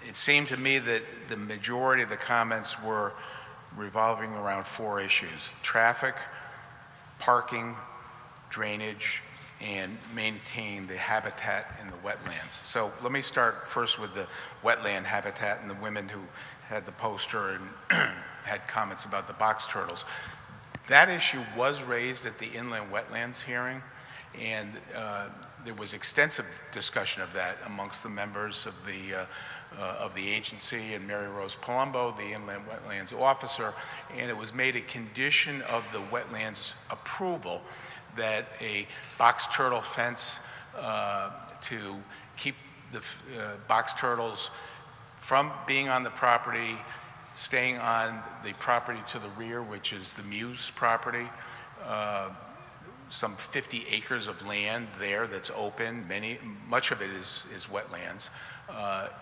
It seemed to me that the majority of the comments were revolving around 4 issues: traffic, parking, drainage, and maintain the habitat in the wetlands. So let me start first with the wetland habitat and the women who had the poster and had comments about the box turtles. That issue was raised at the inland wetlands hearing, and there was extensive discussion of that amongst the members of the agency and Mary Rose Palumbo, the inland wetlands officer, and it was made a condition of the wetlands approval that a box turtle fence to keep the box turtles from being on the property, staying on the property to the rear, which is the Muse property, some 50 acres of land there that's open. Much of it is wetlands,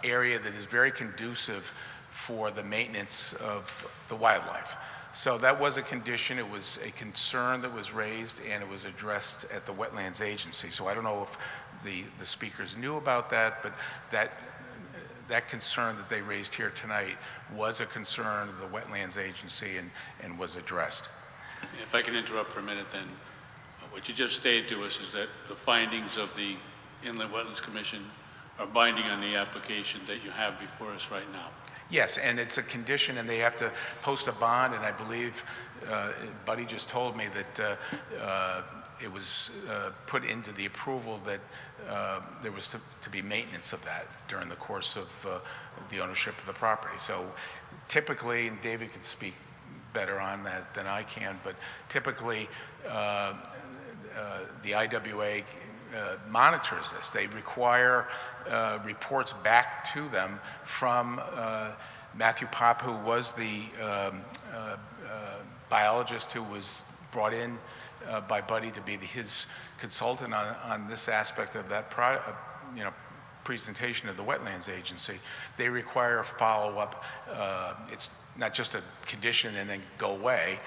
area that is very conducive for the maintenance of the wildlife. So that was a condition, it was a concern that was raised, and it was addressed at the Wetlands Agency. So I don't know if the speakers knew about that, but that concern that they raised here tonight was a concern of the Wetlands Agency and was addressed. If I can interrupt for a minute then, what you just stated to us is that the findings of the Inland Wetlands Commission are binding on the application that you have before us right now. Yes, and it's a condition, and they have to post a bond, and I believe Buddy just told me that it was put into the approval that there was to be maintenance of that during the course of the ownership of the property. So typically, and David can speak better on that than I can, but typically the IWA monitors this. They require reports back to them from Matthew Pop, who was the biologist who was brought in by Buddy to be his consultant on this aspect of that presentation of the Wetlands Agency. They require follow-up. It's not just a condition and then go away.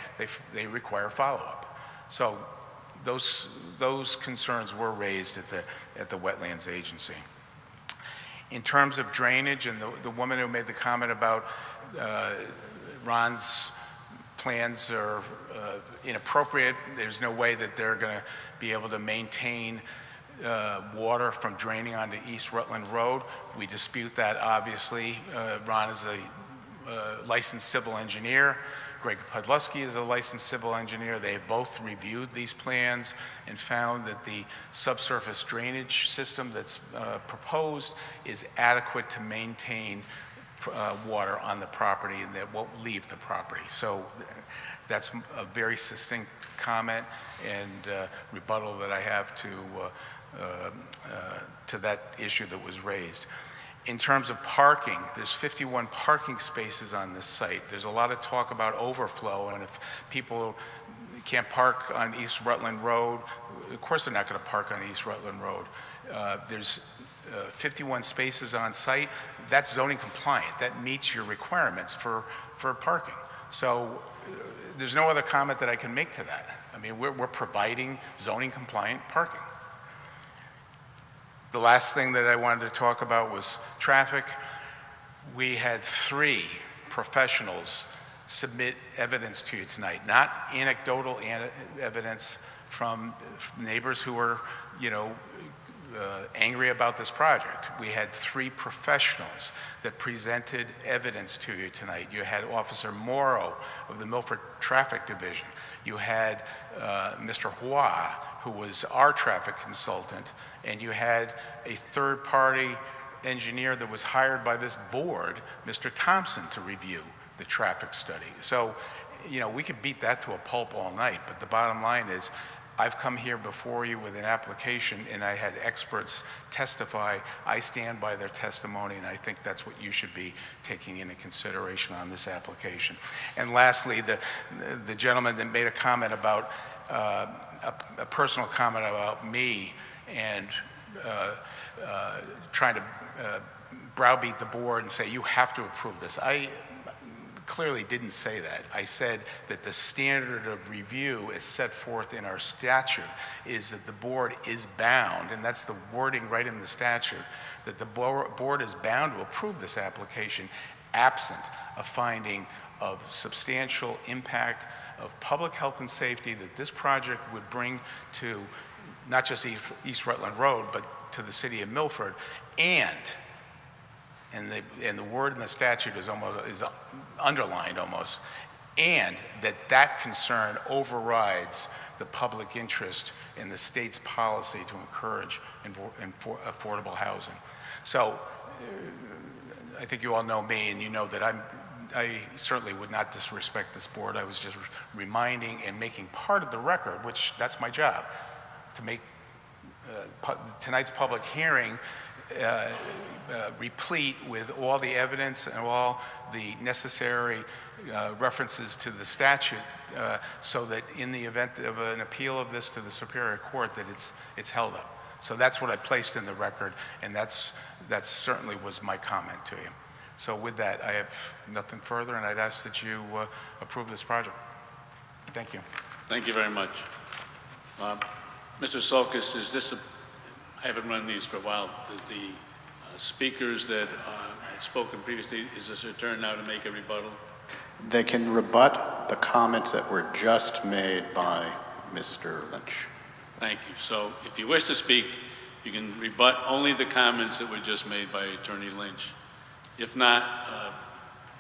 They require follow-up. So those concerns were raised at the Wetlands Agency. In terms of drainage, and the woman who made the comment about Ron's plans are inappropriate, there's no way that they're going to be able to maintain water from draining onto East Rutland Road. We dispute that, obviously. Ron is a licensed civil engineer. Greg Podlusky is a licensed civil engineer. They have both reviewed these plans and found that the subsurface drainage system that's proposed is adequate to maintain water on the property and that won't leave the property. So that's a very succinct comment and rebuttal that I have to that issue that was raised. In terms of parking, there's 51 parking spaces on this site. There's a lot of talk about overflow, and if people can't park on East Rutland Road, of course they're not going to park on East Rutland Road. There's 51 spaces on site. That's zoning compliant. That meets your requirements for parking. So there's no other comment that I can make to that. I mean, we're providing zoning compliant parking. The last thing that I wanted to talk about was traffic. We had 3 professionals submit evidence to you tonight, not anecdotal evidence from neighbors who were, angry about this project. We had 3 professionals that presented evidence to you tonight. You had Officer Morrow of the Milford Traffic Division. You had Mr. Hua, who was our traffic consultant, and you had a third-party engineer that was hired by this board, Mr. Thompson, to review the traffic study. So, we could beat that to a pulp all night, but the bottom line is I've come here before you with an application and I had experts testify. I stand by their testimony, and I think that's what you should be taking into consideration on this application. And lastly, the gentleman that made a comment about, a personal comment about me and trying to browbeat the board and say, you have to approve this. I clearly didn't say that. I said that the standard of review as set forth in our statute is that the board is bound, and that's the wording right in the statute, that the board is bound to approve this application absent a finding of substantial impact of public health and safety that this project would bring to not just East Rutland Road, but to the city of Milford, and the word in the statute is underlined almost, and that concern overrides the public interest in the state's policy to encourage affordable housing. So I think you all know me, and you know that I certainly would not disrespect this board. I was just reminding and making part of the record, which that's my job, to make tonight's public hearing replete with all the evidence and all the necessary references to the statute so that in the event of an appeal of this to the Superior Court that it's held up. So that's what I placed in the record, and that certainly was my comment to you. So with that, I have nothing further, and I'd ask that you approve this project. Thank you. Thank you very much. Mr. Sulkus, I haven't run these for a while. The speakers that had spoken previously, is this their turn now to make a rebuttal? They can rebut the comments that were just made by Mr. Lynch. Thank you. So if you wish to speak, you can rebut only the comments that were just made by Attorney Lynch. If not,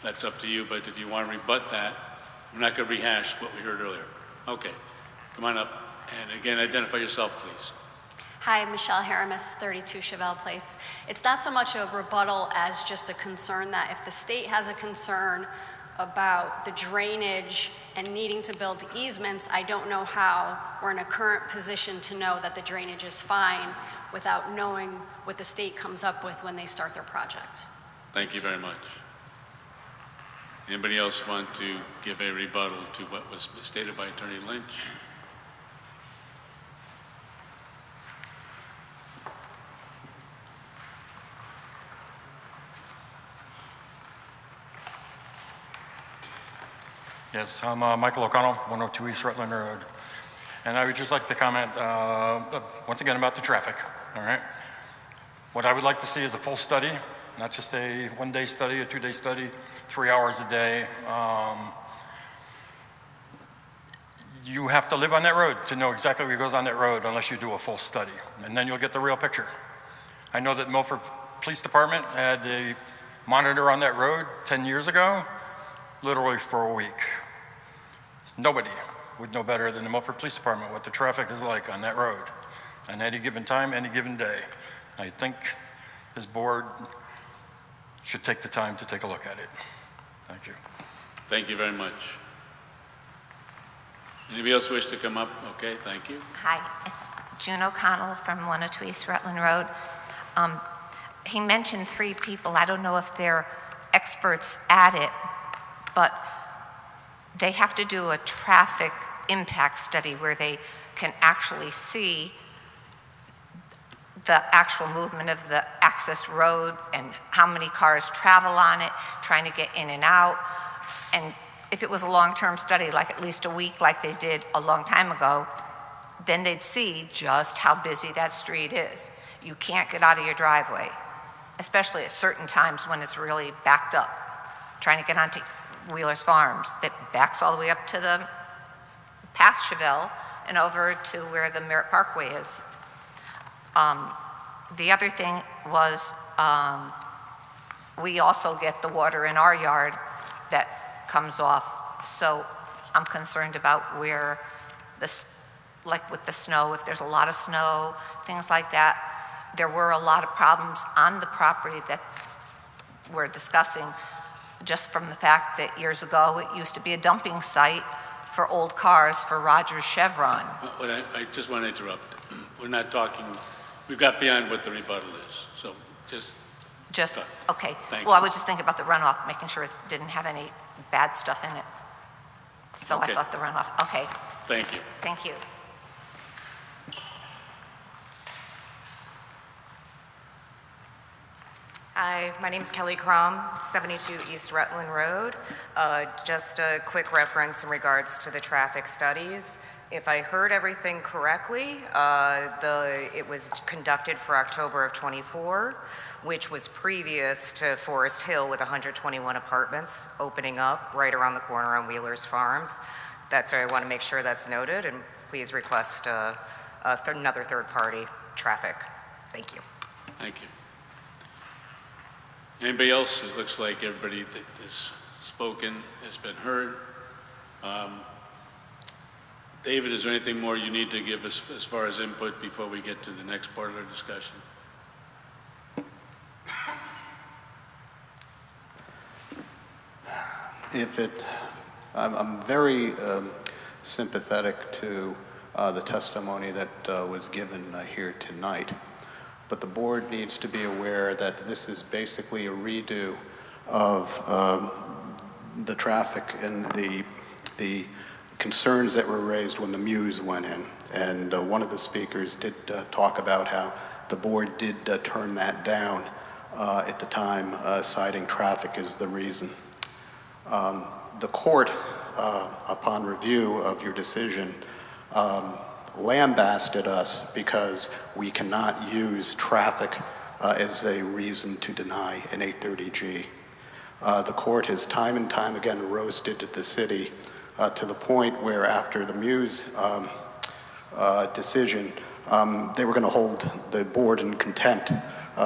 that's up to you, but if you want to rebut that, we're not going to rehash what we heard earlier. Okay, come on up. And again, identify yourself, please. Hi, Michelle Haramis, 32 Chevelle Place. It's not so much a rebuttal as just a concern that if the state has a concern about the drainage and needing to build easements, I don't know how we're in a current position to know that the drainage is fine without knowing what the state comes up with when they start their project. Thank you very much. Anybody else want to give a rebuttal to what was stated by Attorney Lynch? Yes, I'm Michael O'Connell, 102 East Rutland Road. And I would just like to comment once again about the traffic, all right? What I would like to see is a full study, not just a one-day study, a two-day study, 3 hours a day. You have to live on that road to know exactly what goes on that road unless you do a full study, and then you'll get the real picture. I know that Milford Police Department had a monitor on that road 10 years ago, literally for a week. Nobody would know better than the Milford Police Department what the traffic is like on that road on any given time, any given day. I think this board should take the time to take a look at it. Thank you. Thank you very much. Anybody else wish to come up? Okay, thank you. Hi, it's June O'Connell from 102 East Rutland Road. He mentioned 3 people. I don't know if they're experts at it, but they have to do a traffic impact study where they can actually see the actual movement of the access road and how many cars travel on it, trying to get in and out. And if it was a long-term study, like at least a week, like they did a long time ago, then they'd see just how busy that street is. You can't get out of your driveway, especially at certain times when it's really backed up. Trying to get onto Wheeler's Farms, that backs all the way up to the past Chevelle and over to where the Merritt Parkway is. The other thing was we also get the water in our yard that comes off. So I'm concerned about where this, like with the snow, if there's a lot of snow, things like that. There were a lot of problems on the property that we're discussing, just from the fact that years ago it used to be a dumping site for old cars for Rogers Chevron. I just want to interrupt. We're not talking, we've got beyond what the rebuttal is, so Just, okay. Thank Well, I you. was just thinking about the runoff, making sure it didn't have any bad stuff in it. So Okay. I thought the runoff, okay, Thank you. thank you. Hi, my name is Kelly Crom, 72 East Rutland Road. Just a quick reference in regards to the traffic studies. If I heard everything correctly, it was conducted for October of '24, which was previous to Forest Hill with 121 apartments opening up right around the corner on Wheeler's Farms. That's why I want to make sure that's noted, and please request another third-party traffic. Thank you. Thank you. Anybody else? It looks like everybody that has spoken has been heard. David, is there anything more you need to give us as far as input before we get to the next part of our discussion? I'm very sympathetic to the testimony that was given here tonight, but the board needs to be aware that this is basically a redo of the traffic and the concerns that were raised when the Muse went in. And one of the speakers did talk about how the board did turn that down at the time, citing traffic as the reason. The court, upon review of your decision, lambasted us because we cannot use traffic as a reason to deny an 830G. The court has time and time again roasted the city to the point where after the Muse decision, they were going to hold the board in contempt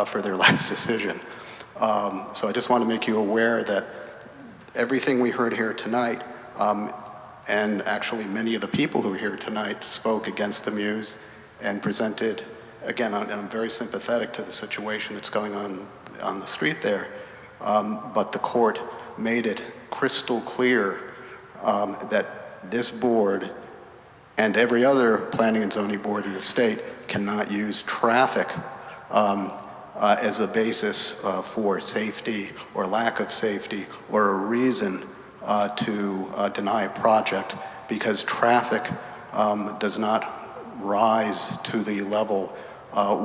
for their last decision. So I just want to make you aware that everything we heard here tonight, and actually many of the people who were here tonight spoke against the Muse and presented, again, I'm very sympathetic to the situation that's going on the street there, but the court made it crystal clear that this board and every other planning and zoning board in the state cannot use traffic as a basis for safety or lack of safety or a reason to deny a project, because traffic does not rise to the level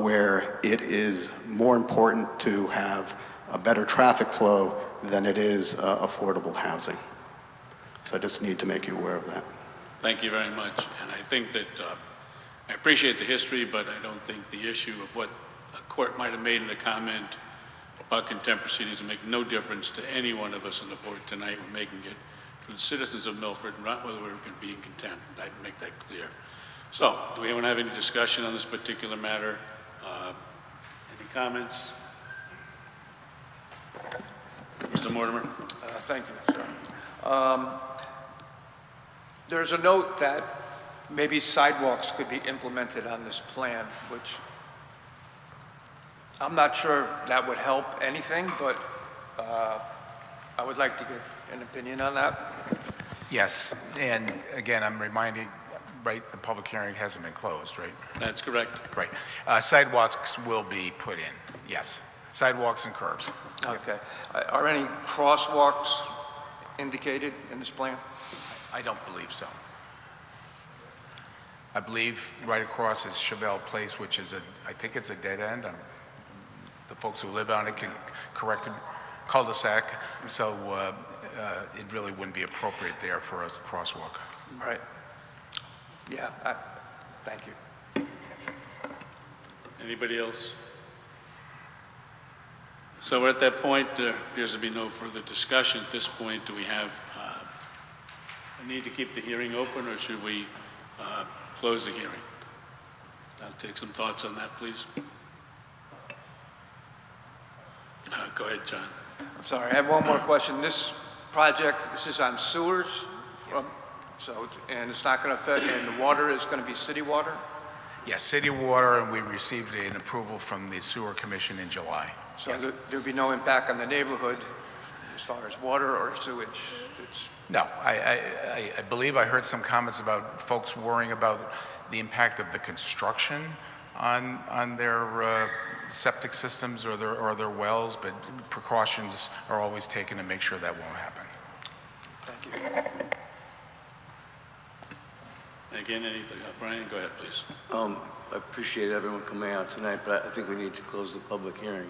where it is more important to have a better traffic flow than it is affordable housing. So I just need to make you aware of that. Thank you very much. And I think that I appreciate the history, but I don't think the issue of what a court might have made in a comment about contempt proceedings will make no difference to any one of us on the board tonight. We're making it for the citizens of Milford, not whether we're going to be in contempt. I'd make that clear. So, do we want to have any discussion on this particular matter? Any comments? Mr. Mortimer? Thank you, sir. There's a note that maybe sidewalks could be implemented on this plan, which I'm not sure that would help anything, but I would like to get an opinion on that. Yes, and again, I'm reminding, right, the public hearing hasn't been closed, right? That's correct. Right. Sidewalks will be put in, yes. Sidewalks and curbs. Okay. Are any crosswalks indicated in this plan? I don't believe so. I believe right across is Chevelle Place, which is I think it's a dead end. The folks who live on it can correct it, cul-de-sac, so it really wouldn't be appropriate there for a crosswalk. Right. Yeah, thank you. Anybody else? So we're at that point. There appears to be no further discussion at this point. Do we have a need to keep the hearing open, or should we close the hearing? I'll take some thoughts on that, please. Go ahead, John. I'm sorry, I have one more question. This project, this is on sewers, and it's not going to affect, and the water is going to be city water? Yes, city water, and we received an approval from the Sewer Commission in July. So yes. There'll be no impact on the neighborhood as far as water or sewage? No, I believe I heard some comments about folks worrying about the impact of the construction on their septic systems or their wells, but precautions are always taken to make sure that won't happen. Thank you. Again, anything? Brian, go ahead, please. I appreciate everyone coming out tonight, but I think we need to close the public hearing.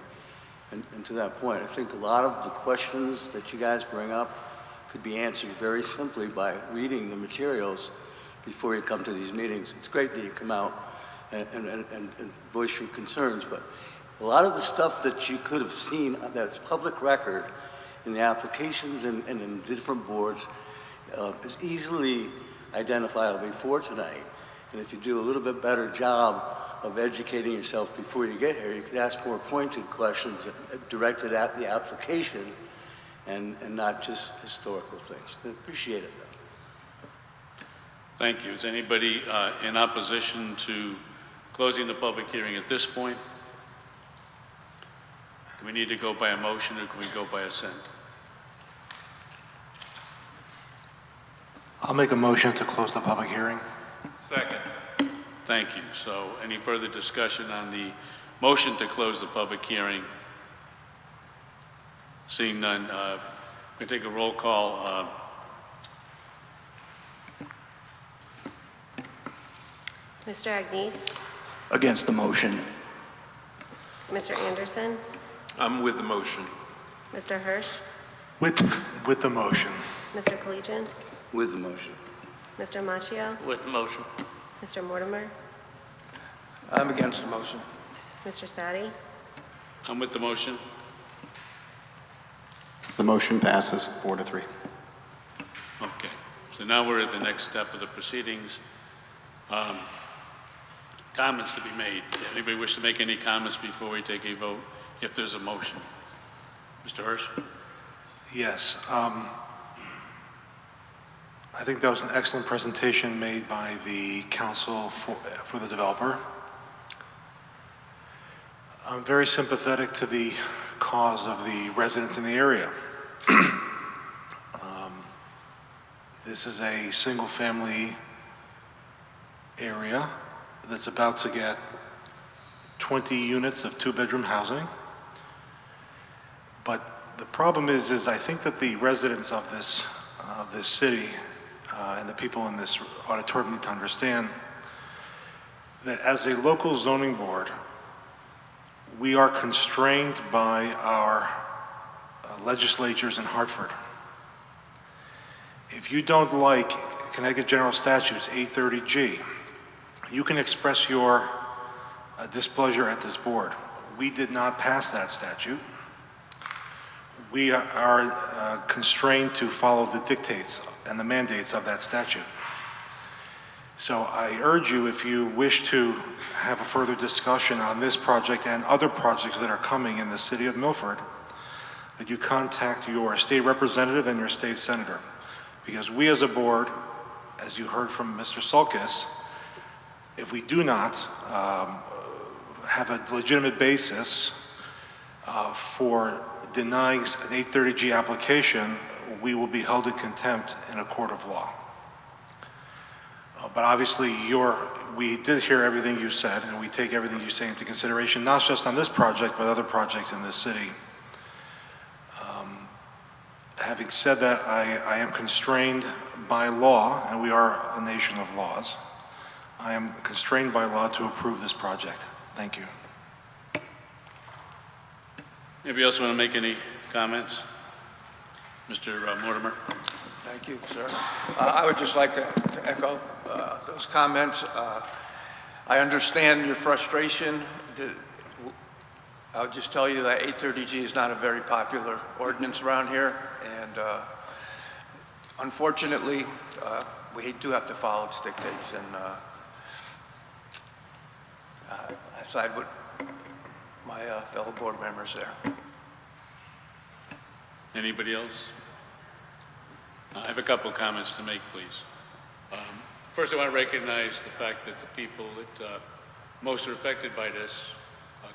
And to that point, I think a lot of the questions that you guys bring up could be answered very simply by reading the materials before you come to these meetings. It's great that you come out and voice your concerns, but a lot of the stuff that you could have seen that's public record in the applications and in different boards is easily identifiable before tonight. And if you do a little bit better job of educating yourself before you get here, you could ask more pointed questions directed at the application and not just historical things. I appreciate it, though. Thank you. Is anybody in opposition to closing the public hearing at this point? Do we need to go by a motion, or can we go by assent? I'll make a motion to close the public hearing. Second. Thank you. So any further discussion on the motion to close the public hearing? Seeing none, we take a roll call. Mr. Agnese? Against the motion. Mr. Anderson? I'm with the motion. Mr. Hirsch? With the motion. Mr. Collegian? With the motion. Mr. Machio? With the motion. Mr. Mortimer? I'm against the motion. Mr. Sadi? I'm with the motion. The motion passes 4-3. Okay. So now we're at the next step of the proceedings. Comments to be made. Anybody wish to make any comments before we take a vote, if there's a motion? Mr. Hirsch? Yes. I think that was an excellent presentation made by the counsel for the developer. I'm very sympathetic to the cause of the residents in the area. This is a single-family area that's about to get 20 units of two-bedroom housing. But the problem is I think that the residents of this city and the people in this auditorium need to understand that as a local zoning board, we are constrained by our legislatures in Hartford. If you don't like Connecticut General Statutes 830G, you can express your displeasure at this board. We did not pass that statute. We are constrained to follow the dictates and the mandates of that statute. So I urge you, if you wish to have a further discussion on this project and other projects that are coming in the city of Milford, that you contact your state representative and your state senator. Because we as a board, as you heard from Mr. Sulkis, if we do not have a legitimate basis for denying an 830G application, we will be held in contempt in a court of law. But obviously, we did hear everything you said, and we take everything you say into consideration, not just on this project, but other projects in this city. Having said that, I am constrained by law, and we are a nation of laws. I am constrained by law to approve this project. Thank you. Anybody else want to make any comments? Mr. Mortimer? Thank you, sir. I would just like to echo those comments. I understand your frustration. I'll just tell you that 830G is not a very popular ordinance around here, and unfortunately, we do have to follow its dictates, and I side with my fellow board members there. Anybody else? I have a couple of comments to make, please. First, I want to recognize the fact that the people that most are affected by this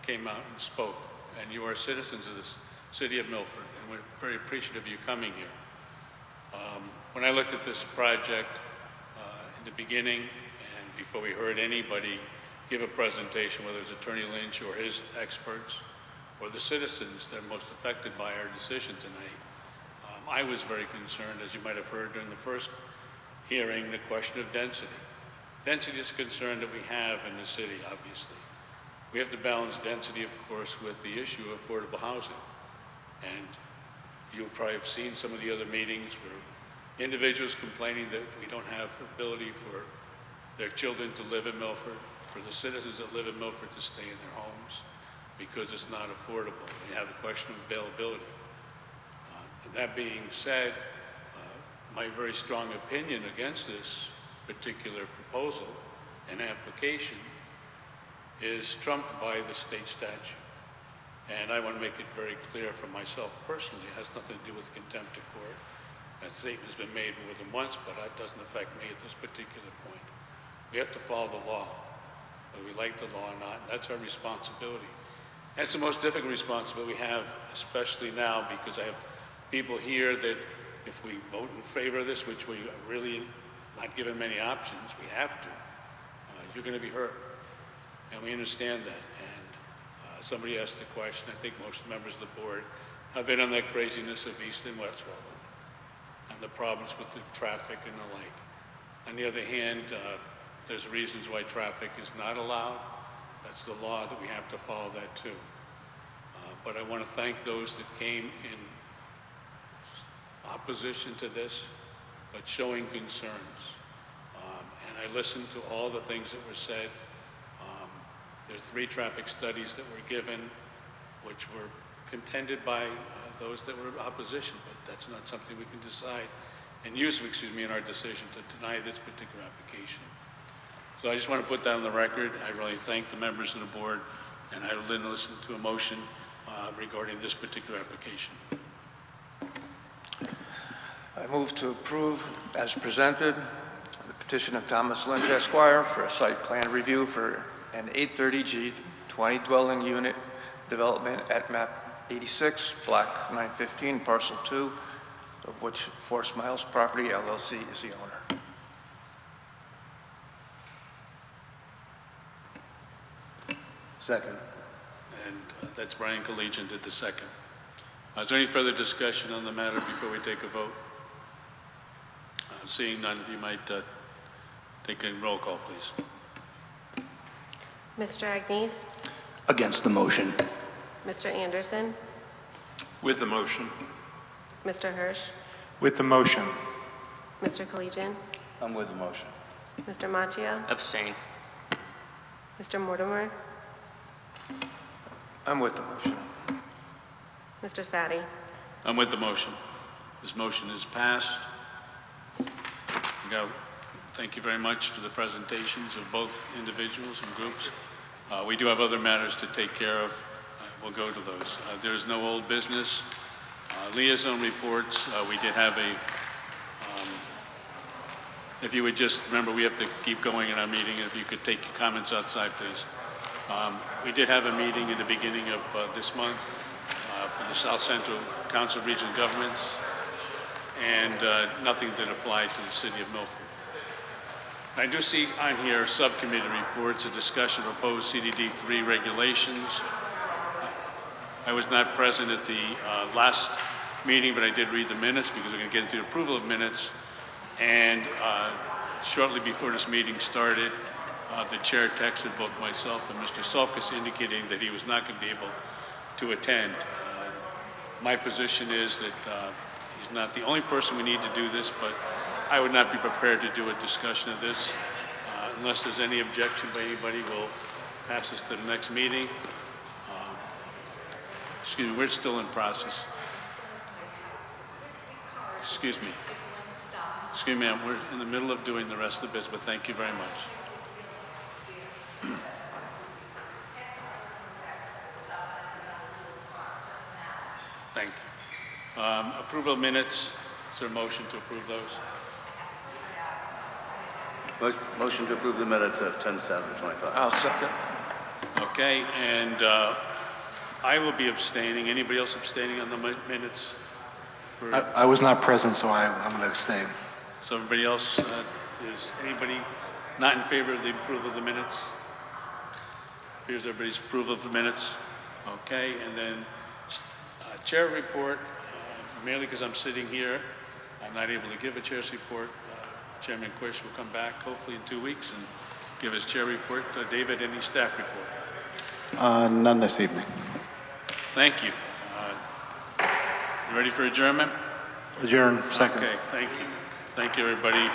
came out and spoke, and you are citizens of this city of Milford, and we're very appreciative of you coming here. When I looked at this project in the beginning, and before we heard anybody give a presentation, whether it's Attorney Lynch or his experts, or the citizens that are most affected by our decision tonight, I was very concerned, as you might have heard during the first hearing, the question of density. Density is a concern that we have in the city, obviously. We have to balance density, of course, with the issue of affordable housing. And you'll probably have seen some of the other meetings where individuals complaining that we don't have ability for their children to live in Milford, for the citizens that live in Milford to stay in their homes, because it's not affordable. We have a question of availability. That being said, my very strong opinion against this particular proposal and application is trumped by the state statute. And I want to make it very clear for myself personally, it has nothing to do with contempt of court. That statement has been made more than once, but that doesn't affect me at this particular point. We have to follow the law, whether we like the law or not. That's our responsibility. That's the most difficult responsibility we have, especially now, because I have people here that if we vote in favor of this, which we are really not given many options, we have to, you're going to be hurt. And we understand that. And somebody asked the question, I think most members of the board have been on that craziness of East and West Rutland and the problems with the traffic and the like. On the other hand, there's reasons why traffic is not allowed. That's the law that we have to follow that too. But I want to thank those that came in opposition to this, but showing concerns. And I listened to all the things that were said. There are 3 traffic studies that were given, which were contended by those that were in opposition, but that's not something we can decide and use, in our decision to deny this particular application. So I just want to put that on the record. I really thank the members of the board, and I will then listen to a motion regarding this particular application. I move to approve, as presented, the petition of Thomas Lynch Esquire for a site plan review for an 830G 20 dwelling unit development at map 86, block 915, parcel 2, of which Forest Miles Property LLC is the owner. Second. And that's Brian Collegian did the second. Is there any further discussion on the matter before we take a vote? Seeing none, if you might take a roll call, please. Mr. Agnese, Against the motion. Mr. Anderson, With the motion. Mr. Hirsch, With the motion. Mr. Collegian, I'm with the motion. Mr. Machia, Abstain. Mr. Mortimer, I'm with the motion. Mr. Sadi. I'm with the motion. This motion is passed. Thank you very much for the presentations of both individuals and groups. We do have other matters to take care of. We'll go to those. There is no old business. Liaison reports, we did have if you would just, remember we have to keep going in our meeting, and if you could take your comments outside, please. We did have a meeting in the beginning of this month for the South Central Council of Regional Governments, and nothing that applied to the city of Milford. I do see on here subcommittee reports, a discussion of proposed CDD3 regulations. I was not present at the last meeting, but I did read the minutes because we're going to get into the approval of minutes. And shortly before this meeting started, the chair texted both myself and Mr. Sulkus indicating that he was not going to be able to attend. My position is that he's not the only person we need to do this, but I would not be prepared to do a discussion of this. Unless there's any objection by anybody, we'll pass this to the next meeting. Excuse me, we're still in process. Excuse me. Excuse me, ma'am, we're in the middle of doing the rest of the business, but thank you very much. Thank you. Approval of minutes. Is there a motion to approve those? Motion to approve the minutes of 10/7/25. I'll second. Okay, and I will be abstaining. Anybody else abstaining on the minutes? I was not present, so I'm going to abstain. So everybody else, is anybody not in favor of the approval of the minutes? Appears everybody's approval of the minutes. Okay, and then chair report, merely because I'm sitting here, I'm not able to give a chair's report. Chairman Quish will come back hopefully in 2 weeks and give his chair report. David, any staff report? None this evening. Thank you. You ready for adjournment? Adjourn, second. Okay, thank you. Thank you, everybody.